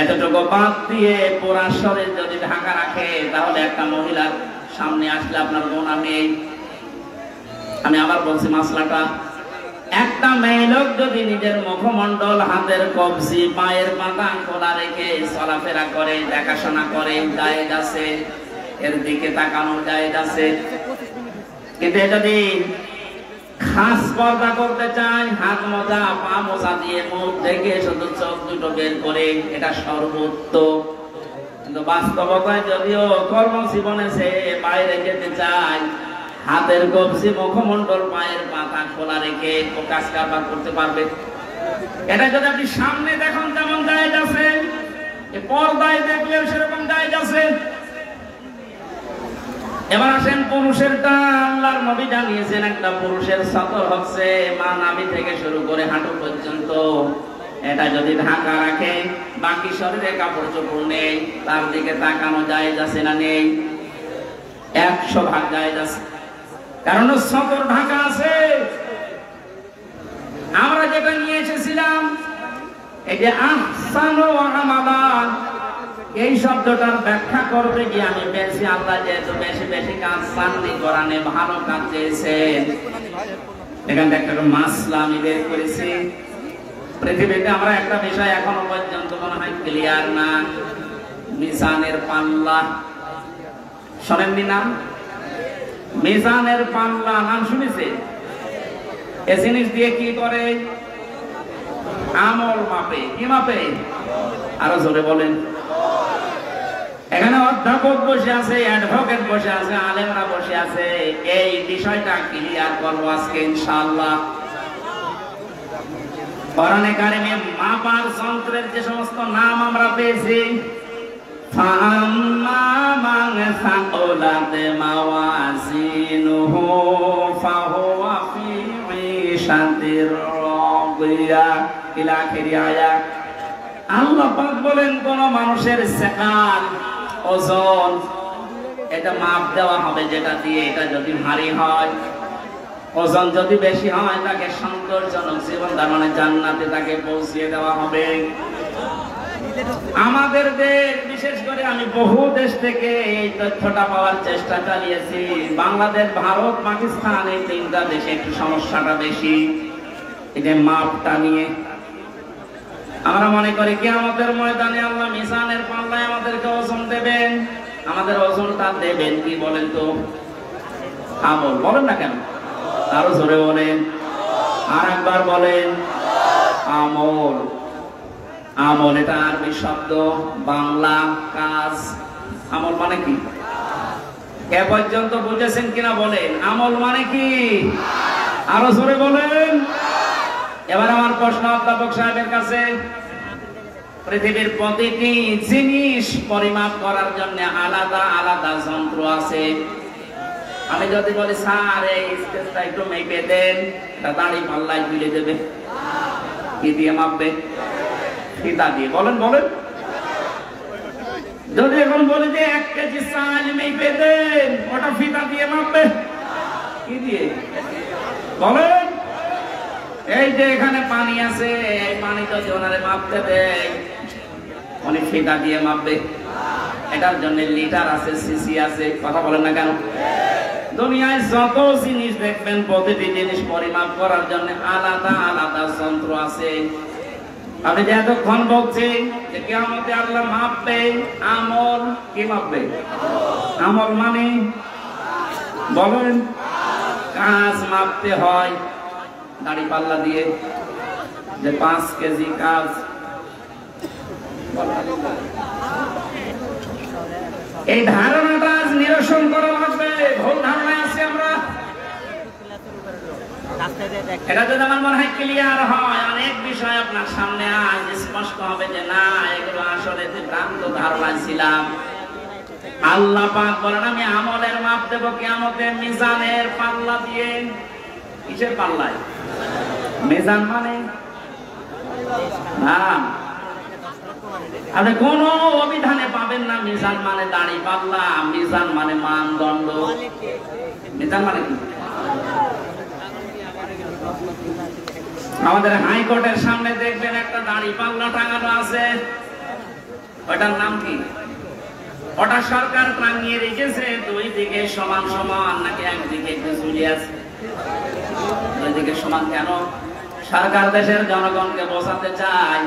এতটুকু বাদ দিয়ে পুরা শরীর যদি ঢাকা রাখে, তাহলে একটা মহিলার সামনে আসলে আপনার গুনাহ নেই। আমি আবার বলছি মাসলাটা, একটা মেয়ে লোক যদি নিজের মুখমণ্ডল, হাতের কবজি, পায়ের পাতা খোলা রেখে চলাফেরা করে, দেখাশোনা করে, জায়েজ আছে, এর দিকে তাকানোর জায়েজ আছে। কিন্তু যদি খাস পর্দা করতে চায়, হাত মোজা, পা মোজা দিয়ে মুখ ঢেকে শুধু চোখ দুটো বের করে, এটা সর্বোত্তম। কিন্তু বাস্তবতায় যদিও কর্মজীবনে সে বাইরে যেতে চায়, হাতের কবজি, মুখমণ্ডল, পায়ের পাতা খোলা রেখে ও কাজ কারবার করতে পারবে। এটা যদি আপনি সামনে দেখুন যেমন জায়েজ আছে, পর্দায় দেখলেও সেরকম জায়েজ আছে। এবার আসেন পুরুষেরটা। আল্লাহর নবী জানিয়েছেন একটা পুরুষের সতর হচ্ছে মা নাভি থেকে শুরু করে হাঁটু পর্যন্ত। এটা যদি ঢাকা রাখে, বাকি শরীরে কাপড় চোপড় নেই, তার দিকে তাকানো জায়েজ আছে না নেই? 100% জায়েজ আছে, কারণ সতর ঢাকা আছে। আমরা যেটা নিয়ে এসেছিলাম, এই যে আহসানু আমালান, এই শব্দটার ব্যাখ্যা করবে কি আমি বেশি, আল্লাহ যেহেতু বেশি বেশি কাজ চাননি, কোরআনে ভালো কাজ চেয়েছেন। এখান থেকে একটা মাসলা আমি বের করেছি। পৃথিবীতে আমরা একটা বিষয় এখনো পর্যন্ত মনে হয় ক্লিয়ার না, মিজানের পাল্লা। শোনেননি নাম? মিজানের পাল্লা নাম শুনেছে? এ জিনিস দিয়ে কি করে? আমল মাপে। কি মাপে? আরো জোরে বলেন। এখানে অধ্যাপক বসে আছে, অ্যাডভোকেট বসে আছে, আলেমরা বসে আছে। এই বিষয়টা ক্লিয়ার করবো আজকে ইনশাআল্লাহ। কোরআনে কারিমে মাপার যন্ত্রের যে সমস্ত নাম আমরা পেয়েছি, ফাআম্মা মান সাকুলাত মাওয়াজিনুহু ফাহুয়া ফি ঈশাতির রাদিয়া ইলা আখিরি আয়াত। আল্লাহ পাক বলেন কোন মানুষের সেকাল ওজন এটা মাপ দেওয়া হবে যেটা দিয়ে, এটা যদি ভারী হয়, ওজন যদি বেশি হয়, তাকে সন্তোষজনক জীবন ধারণে জান্নাতে তাকে পৌঁছিয়ে দেওয়া হবে। আমাদের দেশ বিশেষ করে আমি বহু দেশ থেকে এই তথ্যটা পাওয়ার চেষ্টা চালিয়েছি। বাংলাদেশ, ভারত, পাকিস্তান এই তিনটা দেশে একটু সমস্যাটা বেশি, এই যে মাপটা নিয়ে। আমরা মনে করি কিয়ামতের ময়দানে আল্লাহ মিজানের পাল্লায় আমাদেরকে ওজন দেবেন। আমাদের ওজনটা দেবেন কি বলেন তো? আমল। বলেন না কেন? আরো জোরে বলেন, আর একবার বলেন, আমল। আমল এটা আরবি শব্দ, বাংলা কাজ। আমল মানে কি? এ পর্যন্ত বুঝেছেন কিনা বলেন? আমল মানে কি? আরো জোরে বলেন। এবার আমার প্রশ্ন অধ্যাপক সাহেবের কাছে, পৃথিবীর প্রতিটি জিনিস পরিমাপ করার জন্য আলাদা আলাদা যন্ত্র আছে। আমি যদি বলি স্যার এই স্কেলটা একটু মেপে দেন, এটা দাড়ি পাল্লায় তুলে দেবে, কি দিয়ে মাপবে? ফিতা দিয়ে। বলেন বলেন। যদি এখন বলি যে 1 কেজি চাল মেপে দেন, ওটা ফিতা দিয়ে মাপবে, কি দিয়ে? বলেন। এই যে এখানে পানি আছে, এই পানি যদি ওনারে মাপতে দেয়, উনি ফিতা দিয়ে মাপবে। এটার জন্য লিটার আছে, সিসি আছে। কথা বলেন না কেন? দুনিয়ায় যত জিনিস দেখবেন, প্রতিটি জিনিস পরিমাপ করার জন্য আলাদা আলাদা যন্ত্র আছে। আপনি যে এতক্ষণ বলছেন যে কিয়ামতে আল্লাহ মাপবে, আমল কি মাপবে? আমল মানে বলেন, কাজ মাপতে হয় দাড়ি পাল্লা দিয়ে, যে 5 কেজি কাজ। এই ধারণাটা আজ নিরসন করা লাগবে। ভুল ধারণা আছে আমরা। এটা যদি আমার মনে হয় ক্লিয়ার হয়, অনেক বিষয় আপনার সামনে আজ স্পষ্ট হবে যে না, এগুলো আসলে ভ্রান্ত ধারণা ছিলাম। আল্লাহ পাক বলেন আমি আমলের মাপ দেব কিয়ামতে মিজানের পাল্লা দিয়ে। কিসের পাল্লায়? মিজান মানে না, আপনি কোন অভিধানে পাবেন না মিজান মানে দাড়ি পাল্লা, মিজান মানে মানদণ্ড। মিজান মানে কি? আমাদের হাইকোর্টের সামনে দেখবেন একটা দাড়ি পাল্লা টাঙানো আছে, ওটার নাম কি? ওটা সরকার টাঙিয়ে রেখেছে দুই দিকে সমান সমান, নাকি একদিকে একটু ঝুলিয়ে আছে? দুই দিকে সমান কেন? সরকার দেশের জনগণকে বোঝাতে চায়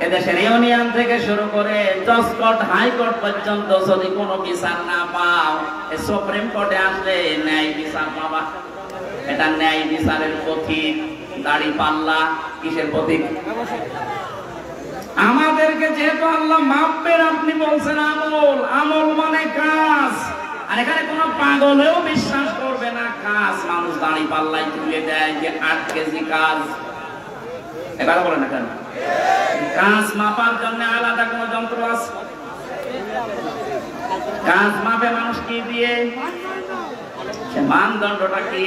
এদেশের ইউনিয়ন থেকে শুরু করে জজ কোর্ট, হাইকোর্ট পর্যন্ত যদি কোনো বিচার না পাও, সুপ্রিম কোর্টে আসলে ন্যায় বিচার পাবা। এটা ন্যায় বিচারের প্রতীক। দাড়ি পাল্লা কিসের প্রতীক? আমাদেরকে যেহেতু আল্লাহ মাপবেন, আপনি বলছেন আমল। আমল মানে কাজ। আর এখানে কোনো পাগলেও বিশ্বাস করবে না কাজ মানুষ দাড়ি পাল্লায় তুলে দেয় যে 8 কেজি কাজ। এবার বলে না কেন? কাজ মাপার জন্য আলাদা কোন যন্ত্র আছে? কাজ মাপে মানুষ কি দিয়ে? মানদণ্ডটা কি?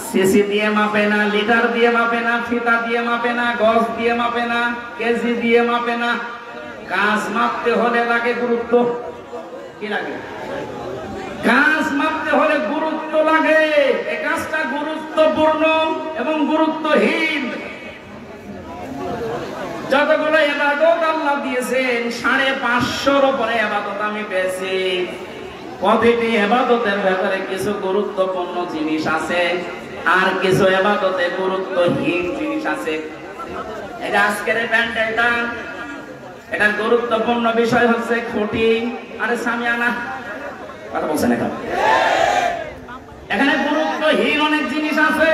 সিসি দিয়ে মাপে না, লিটার দিয়ে মাপে না, ফিতা দিয়ে মাপে না, গজ দিয়ে মাপে না, কেজি দিয়ে মাপে না। কাজ মাপতে হলে লাগে গুরুত্ব। কি লাগে? কাজ মাপতে হলে গুরুত্ব লাগে। এই কাজটা গুরুত্বপূর্ণ এবং গুরুত্বহীন। যতগুলো ইবাদত আল্লাহ দিয়েছেন, 550-র উপরে ইবাদত আমি পেয়েছি। প্রতিটি ইবাদতের ভেতরে কিছু গুরুত্বপূর্ণ জিনিস আছে, আর কিছু ইবাদতে গুরুত্বহীন জিনিস আছে। এটা আজকের প্যান্ডেলটা, এটা গুরুত্বপূর্ণ বিষয় হচ্ছে খুঁটি আর সামিয়ানা। কথা বলছেন এখন? এখানে গুরুত্বহীন অনেক জিনিস আছে।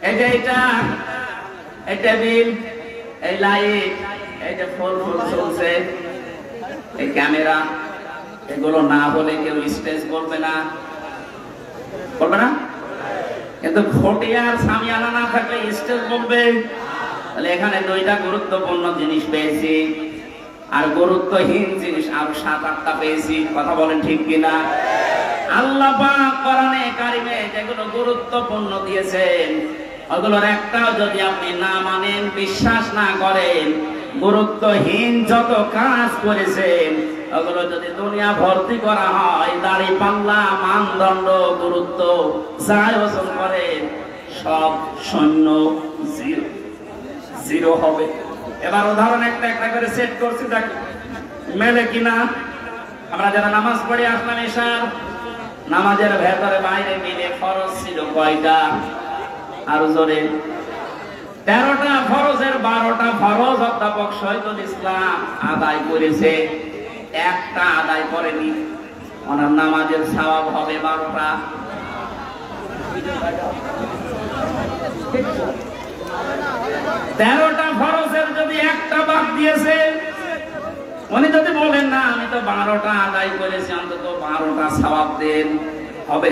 এই যে এটা, এই টেবিল, এই লাইট, এই যে ফুল চলছে, এই ক্যামেরা এগুলো না হলে কেউ স্টেজ বলবে না, বলবে না? কিন্তু খটিয়ার সামিয়ানা না থাকলে স্টেজ বলবে। তাহলে এখানে দুইটা গুরুত্বপূর্ণ জিনিস পেয়েছি, আর গুরুত্বহীন জিনিস আরো 7-8টা পেয়েছি। কথা বলেন ঠিক কিনা? আল্লাহ পাক কোরআনে কারিমে যেগুলো গুরুত্বপূর্ণ দিয়েছেন ওগুলোর একটাও যদি আপনি না মানেন, বিশ্বাস না করেন, গুরুত্বহীন যত কাজ করেছেন ওগুলো যদি দুনিয়া ভর্তি করা হয়, দাড়ি পাল্লা মানদণ্ড গুরুত্ব যাই ওজন করেন সব শূন্য, জিরো হবে। এবার উদাহরণ একটা একটা করে সেট করছি, দেখ মেলে কিনা। আমরা যারা নামাজ পড়ে আসলাম এশার, নামাজের ভেতরে বাইরে মিলে ফরজ ছিল কয়টা? আরো জোরে। 13টা ফরজের 12টা ফরজ অধ্যাপক শহীদুল ইসলাম আদায় করেছে, একটা আদায় করেনি। ওনার নামাজের সওয়াব হবে 12টা। 13টা ফরজের যদি একটা বাদ দিয়েছে, উনি যদি বলেন না আমি তো 12টা আদায় করেছি, অন্তত 12টা সওয়াব দেন, হবে?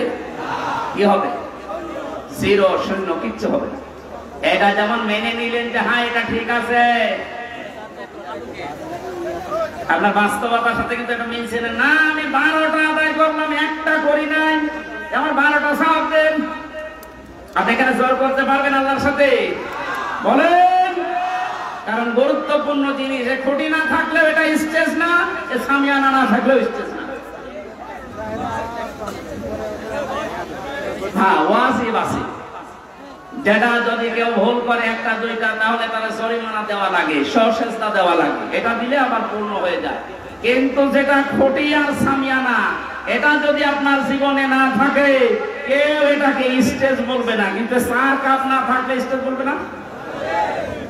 কি হবে? জিরো, শূন্য, কিচ্ছু হবে না। এটা যেমন মেনে নিলেন যে হ্যাঁ এটা ঠিক আছে, আপনার বাস্তবতার সাথে কিন্তু এটা মিলছে না। আমি 12টা আদায় করলাম, একটা করি নাই, আমার 12টা সওয়াব দেন। আপনি এখানে জোর করতে পারবেন আল্লাহর সাথে? বলেন। কারণ গুরুত্বপূর্ণ জিনিস, খুঁটি না থাকলেও এটা স্টেজ না, সামিয়ানা না থাকলেও স্টেজ না। হ্যাঁ, ওয়াজিব আছে, যেটা যদি কেউ ভুল করে একটা দুইটা তাহলে তারা জরিমানা দেওয়া লাগে, সহসেজদা দেওয়া লাগে, এটা দিলে আবার পূর্ণ হয়ে যায়। কিন্তু যেটা খুঁটি আর সামিয়ানা, এটা যদি আপনার জীবনে না থাকে কেউ এটাকে স্টেজ বলবে না। কিন্তু চার কাপ না থাকলে স্টেজ বলবে না,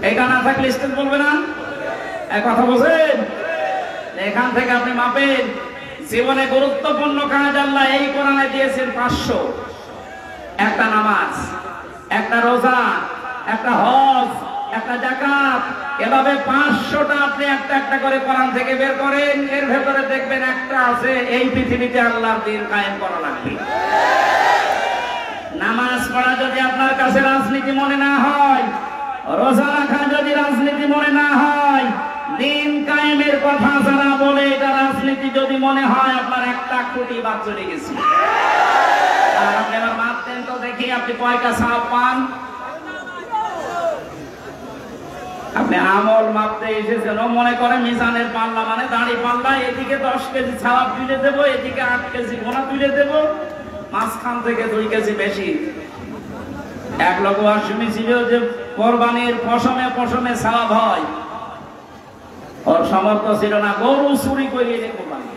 এটা না থাকলে স্টেজ বলবে না। এক কথা বলছেন? এখান থেকে আপনি মাপেন জীবনে গুরুত্বপূর্ণ কাজ আল্লাহ এই কোরআনে দিয়েছেন 500। একটা নামাজ, একটা রোজা, একটা হজ, একটা যাকাত, এভাবে 500টা আপনি একটা একটা করে কোরআন থেকে বের করেন, এর ভেতরে দেখবেন একটা আছে এই পৃথিবীতে আল্লাহর দ্বীন কায়েম করা লাগবে। নামাজ পড়া যদি আপনার কাছে রাজনীতি মনে না হয়, রোজা রাখা যদি রাজনীতি মনে না হয়, দ্বীন কায়েমের কথা যারা বলে এটা রাজনীতি যদি মনে হয়, আপনার একটা কোটি বাদ চলে গেছে। আর আপনি এবার মাপতেন তো দেখি আপনি কয়টা সওয়াব পান। আপনি আমল মাপতে এসেছেন, মনে করে মিজানের পাল্লা মানে দাড়ি পাল্লা, এদিকে 10 কেজি সওয়াব তুলে দেবো, এদিকে 8 কেজি গোনা তুলে দেবো, মাঝখান থেকে 2 কেজি বেশি। এক লোক শুনেছিল যে কোরবানির পশমে পশমে সওয়াব হয়, ওর সামর্থ্য ছিল না, গরু চুরি করে এনে কোরবানি।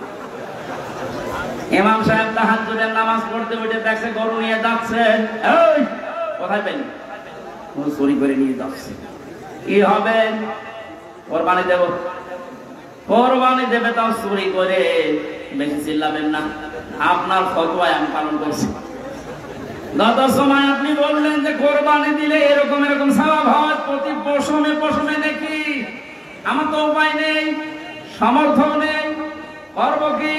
ইমাম সাহেব তাহাজ্জুদের নামাজ পড়তে উঠে দেখছে গরু নিয়ে যাচ্ছে, এই কোথায় পেলেন? গরু চুরি করে নিয়ে যাচ্ছে। কি হবে? কোরবানি দেব। কোরবানি দেবে তাও চুরি করে, বেশি চিল্লাবেন না, আপনার ফতোয়ায় আমি পালন করছি। গত সময় আপনি বললেন যে কোরবানি দিলে এরকম এরকম সওয়াব হয়, প্রতি পশমে পশমে দেখি। আমার তো উপায় নেই, সামর্থ্য নেই, করবো কি?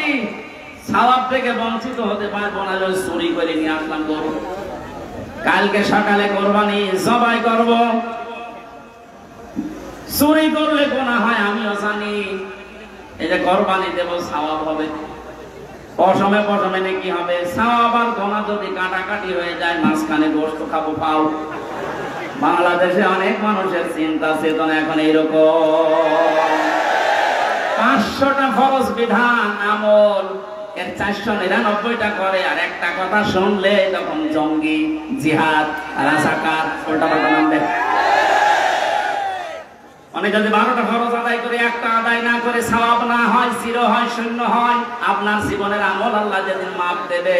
সওয়াব থেকে বঞ্চিত হতে পারবো না, চুরি করে নিয়ে আসলাম গরু। কালকে সকালে কোরবানি জবাই করব, চুরি করলে গুনাহ হয় আমিও জানি, এই যে কোরবানি দেব সওয়াব হবে, পশমে পশমে নাকি হবে, সওয়াব আর গুনাহ যদি কাটাকাটি হয়ে যায়, মাঝখানে গোশত খাবো পাও। বাংলাদেশে অনেক মানুষের চিন্তা চেতনা এখন এইরকম। 500টা ফরজ বিধান আমল, এর 499টা করে, আর একটা কথা শুনলে তখন জঙ্গি, জিহাদ, রাজাকার উল্টা পাল্টা নাম দেয়। অনেক যদি 12টা ফরজ আদায় করে একটা আদায় না করে সওয়াব না হয়, জিরো হয়, শূন্য হয়, আপনার জীবনের আমল আল্লাহ যেদিন মাপ দেবে,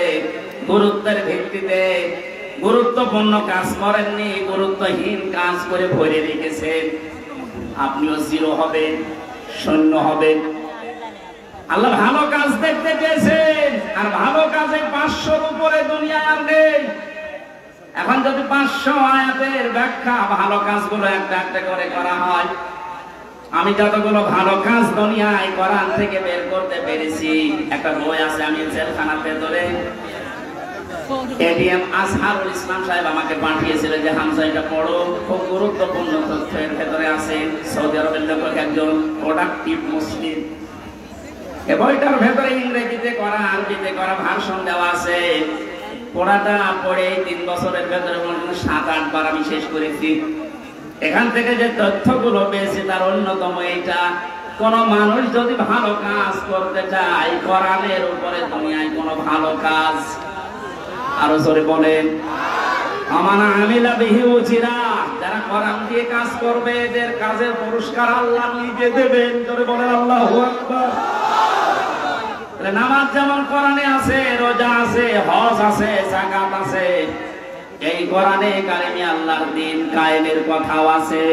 গুরুত্বের ভিত্তিতে গুরুত্বপূর্ণ কাজ করেননি, গুরুত্বহীন কাজ করে ভরে রেখেছেন, আপনিও জিরো হবেন, শূন্য হবেন। আল্লাহ ভালো কাজ দেখতে পেয়েছেন, আর ভালো কাজে 500-র উপরে দুনিয়ায় আর নেই। এখন যদি 500 আয়াতের ব্যাখ্যা ভালো কাজগুলো একটা একটা করে করা হয়, আমি যতগুলো ভালো কাজ দুনিয়ায় কোরআন থেকে বের করতে পেরেছি, একটা বই আছে, আমি জেলখানার ভেতরে, এটিএম আজহারুল ইসলাম সাহেব আমাকে পাঠিয়েছিল যে হামজা এটা পড়ো, খুব গুরুত্বপূর্ণ তথ্য এর ভেতরে আছে। সৌদি আরবের লেখক একজন প্রোডাক্টিভ মুসলিম। এই বইটার ভেতরে ইংরেজিতে করা, আরবিতে করা ভার্সন দেওয়া আছে। পড়াটা পড়ে 3 বছরের ভেতরে 7-8 বার আমি শেষ করেছি। এখান থেকে যে তথ্যগুলো পেয়েছি তার অন্যতম এইটা, কোন মানুষ যদি ভালো কাজ করতে চায়, কোরআনের উপরে দুনিয়ায় কোন ভালো কাজ, আরো জোরে বলেন, আমানা আমিলা বিহি উজিরা, যারা কোরআন দিয়ে কাজ করবে এদের কাজের পুরস্কার আল্লাহ নিজে দেবেন। জোরে বলেন আল্লাহু আকবার। নামাজ যেমন কোরআনে আছে, রোজা আছে, হজ আছে, যাকাত আছে, এই কোরআনে কারিমে আল্লাহর দ্বীন কায়েমের কথাও আছে।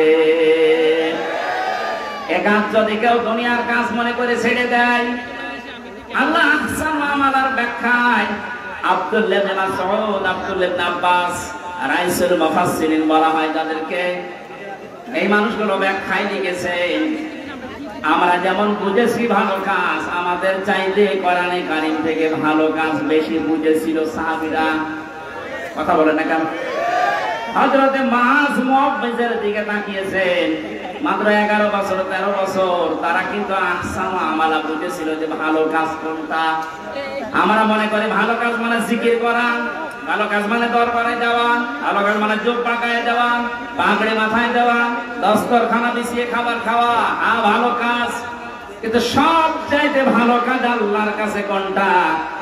একাজ যদি কেউ দুনিয়ার কাজ মনে করে ছেড়ে দেয়, আল্লাহ আহসান আমালার ব্যাখ্যায় আব্দুল্লাহ ইবনে মাসউদ, আব্দুল্লাহ ইবনে আব্বাস, রাইসুল মুফাসসিরিন বলা হয় তাদেরকে, এই মানুষগুলো ব্যাখ্যায় লিখেছে, আমরা যেমন বুঝেছি ভালো কাজ, আমাদের চাইতে কোরআনে কারীম থেকে ভালো কাজ বেশি বুঝেছিল সাহাবীরা। কথা বলেন না কেন? হযরতে মুআয মুআব্বিজের দিকে তাকিয়েছেন, মাত্র 11 বছর 13 বছর, তারা কিন্তু আহসান আমালা বুঝেছিল যে ভালো কাজ কোনটা। আমরা মনে করি ভালো কাজ মানে জিকির করা, ভালো কাজ মানে দরবারে যাওয়া, ভালো কাজ মানে জুব্বা গায়ে দেওয়া, পাগড়ি মাথায় দেওয়া, দস্তরখানা বিছিয়ে খাবার খাওয়া, ভালো কাজ। কিন্তু সব চাইতে ভালো কাজ আল্লাহর কাছে কোনটা,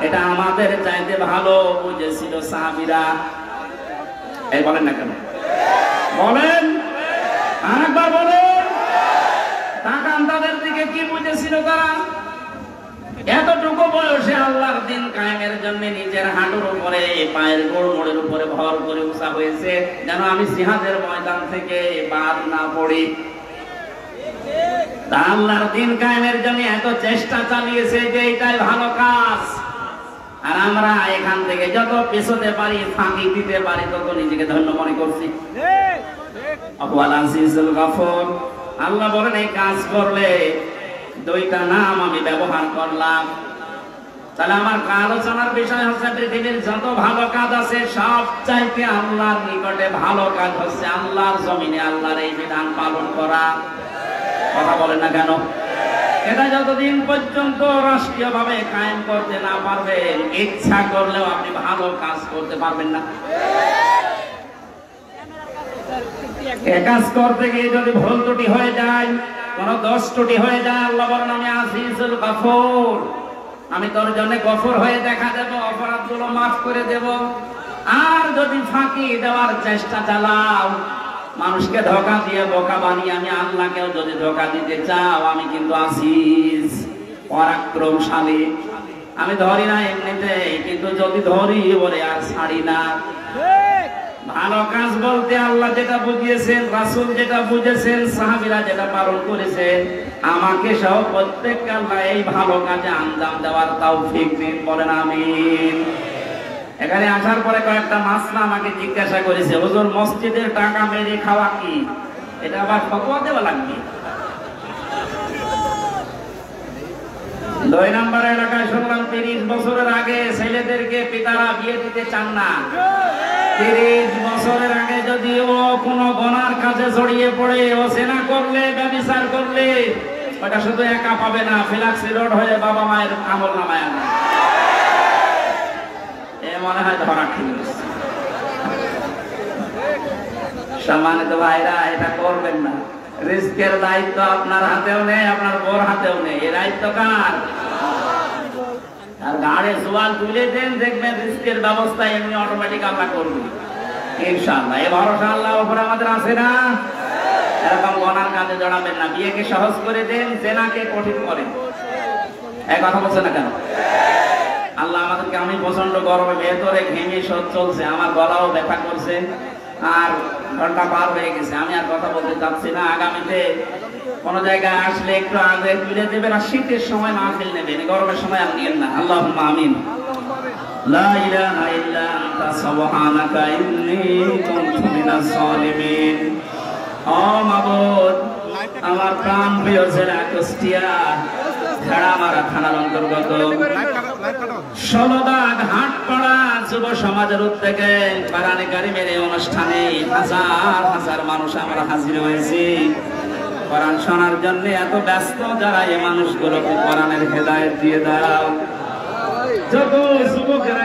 এটা আমাদের চাইতে ভালো বুঝেছিল সাহাবীরা। এই বলেন না কেন? বলেন, আরেকবার বলেন। তাকান তাদের দিকে, কি বুঝেছিল তারা? এতটুকু বয়সে আল্লাহর দ্বীন কায়েমের জন্য নিজের হাঁটুর উপরে, পায়ের গোড়মোড়ের উপরে ভর করে উঁচা হয়েছে, যেন আমি জিহাদের ময়দান থেকে বাদ না পড়ি। তা আল্লাহর দ্বীন কায়েমের জন্য এত চেষ্টা চালিয়েছে যে এটাই ভালো কাজ। আর আমরা এখান থেকে যত পেছোতে পারি, ফাঁকি দিতে পারি, তত নিজেকে ধন্য মনে করছি। আল আজিজুল গফুর, আল্লাহ বলেন এই কাজ করলে 2টা নাম আমি ব্যবহার করলাম। তাহলে আমার আলোচনার বিষয় হচ্ছে পৃথিবীর যত ভালো কাজ আছে সব চাইতে আল্লাহর নিকটে ভালো কাজ হচ্ছে আল্লাহর জমিনে আল্লাহর এই বিধান পালন করা। কথা বলেন না কেন? এটা যতদিন পর্যন্ত রাষ্ট্রীয়ভাবে কায়েম করতে না পারবেন, ইচ্ছা করলেও আপনি ভালো কাজ করতে পারবেন না। কাজ করতে গিয়ে যদি ভুল ত্রুটি হয়ে যায়, কোন দোষ ত্রুটি হয়ে যায়, আল্লাহ বলেন আমি আজিজুল গফুর, আমি তোর জন্য গফুর হয়ে দেখা দেব, অপরাধগুলো মাফ করে দেব। আর যদি ফাঁকি দেওয়ার চেষ্টা চালাও, মানুষকে ধোঁকা দিয়ে বোকা বানিয়ে, আমি আল্লাহকেও যদি ধোঁকা দিতে চাও, আমি কিন্তু আজিজ, পরাক্রমশালী, আমি ধরি না এমনিতে, কিন্তু যদি ধরি ওরে আর ছাড়ি না। ভালো কাজ বলতে আল্লাহ যেটা বুঝিয়েছেন, রাসূল যেটা বুঝেছেন, সাহাবীরা যেটা পালন করেছেন, আমাকে সহ প্রত্যেককে আল্লাহ এই ভালো কাজে আঞ্জাম দেওয়ার তৌফিক দিন। বলেন আমিন। এখানে আসার পরে কয়েকটা মাসলা আমাকে জিজ্ঞাসা করেছে, হুজুর মসজিদের টাকা মেরে খাওয়া কি, এটা আবার ফতোয়া দেওয়া লাগবে? 2 নম্বর এলাকায় শুনলাম 30 বছরের আগে ছেলেদেরকে পিতারা বিয়ে দিতে চান না। 30 বছরের আগে যদি ও কোনো গুনার কাজে জড়িয়ে পড়ে, ও জেনা করলে, ব্যভিচার করলে, ওটা শুধু একা পাবে না, ফিলাক্সি রোড হয়ে বাবা মায়ের আমল নামায় আনে। এ মনে হয় ধরা খেয়ে সম্মানিত ভাইরা, এটা করবেন না। রিস্কের দায়িত্ব আপনার হাতেও নেই, আপনার বোর হাতেও নেই, এই দায়িত্ব কার? আর গাড়ে জোয়াল তুলে দেন, দেখবেন রিস্কের ব্যবস্থা এমনি অটোমেটিক আমরা করবো ইনশাআল্লাহ। এই ভরসা আল্লাহর উপর আমাদের আছে না? এরকম গুনার কাজে জড়াবেন না। বিয়েকে সহজ করে দেন, জেনাকে কঠিন করেন। এই কথা বলছে না কেন? আল্লাহ আমাদেরকে, আমি প্রচন্ড গরমে ভেতরে ঘেমে সব চলছে, আমার গলাও ব্যথা করছে, আর ঘন্টা পার হয়ে গেছে, আমি আর কথা বলতে চাচ্ছি না। আগামীতে কোন জায়গায় আসলে একটু আগে তুলে দেবেন, আর শীতের সময় মাহফিল নেবেন, গরমের সময় আর নিয়েন না। আল্লাহুম্মা আমিন। লা ইলাহা ইল্লা আনতা সুবহানাকা ইন্নী কুনতু মিনাজ জালিমিন। ও মাবুদ, আমার প্রাণ প্রিয় জেলা কুষ্টিয়া ভেড়ামারা থানার অন্তর্গত ষোলদাগ হাটপাড়া যুব সমাজের উদ্যোগে কোরআন কারীমের এই অনুষ্ঠানে হাজার হাজার মানুষ আমরা হাজির হয়েছি কোরআন শোনার জন্য। এত ব্যস্ত যারা এই মানুষগুলোকে কোরআনের হেদায়েত দিয়ে দাও। যত যুবকেরা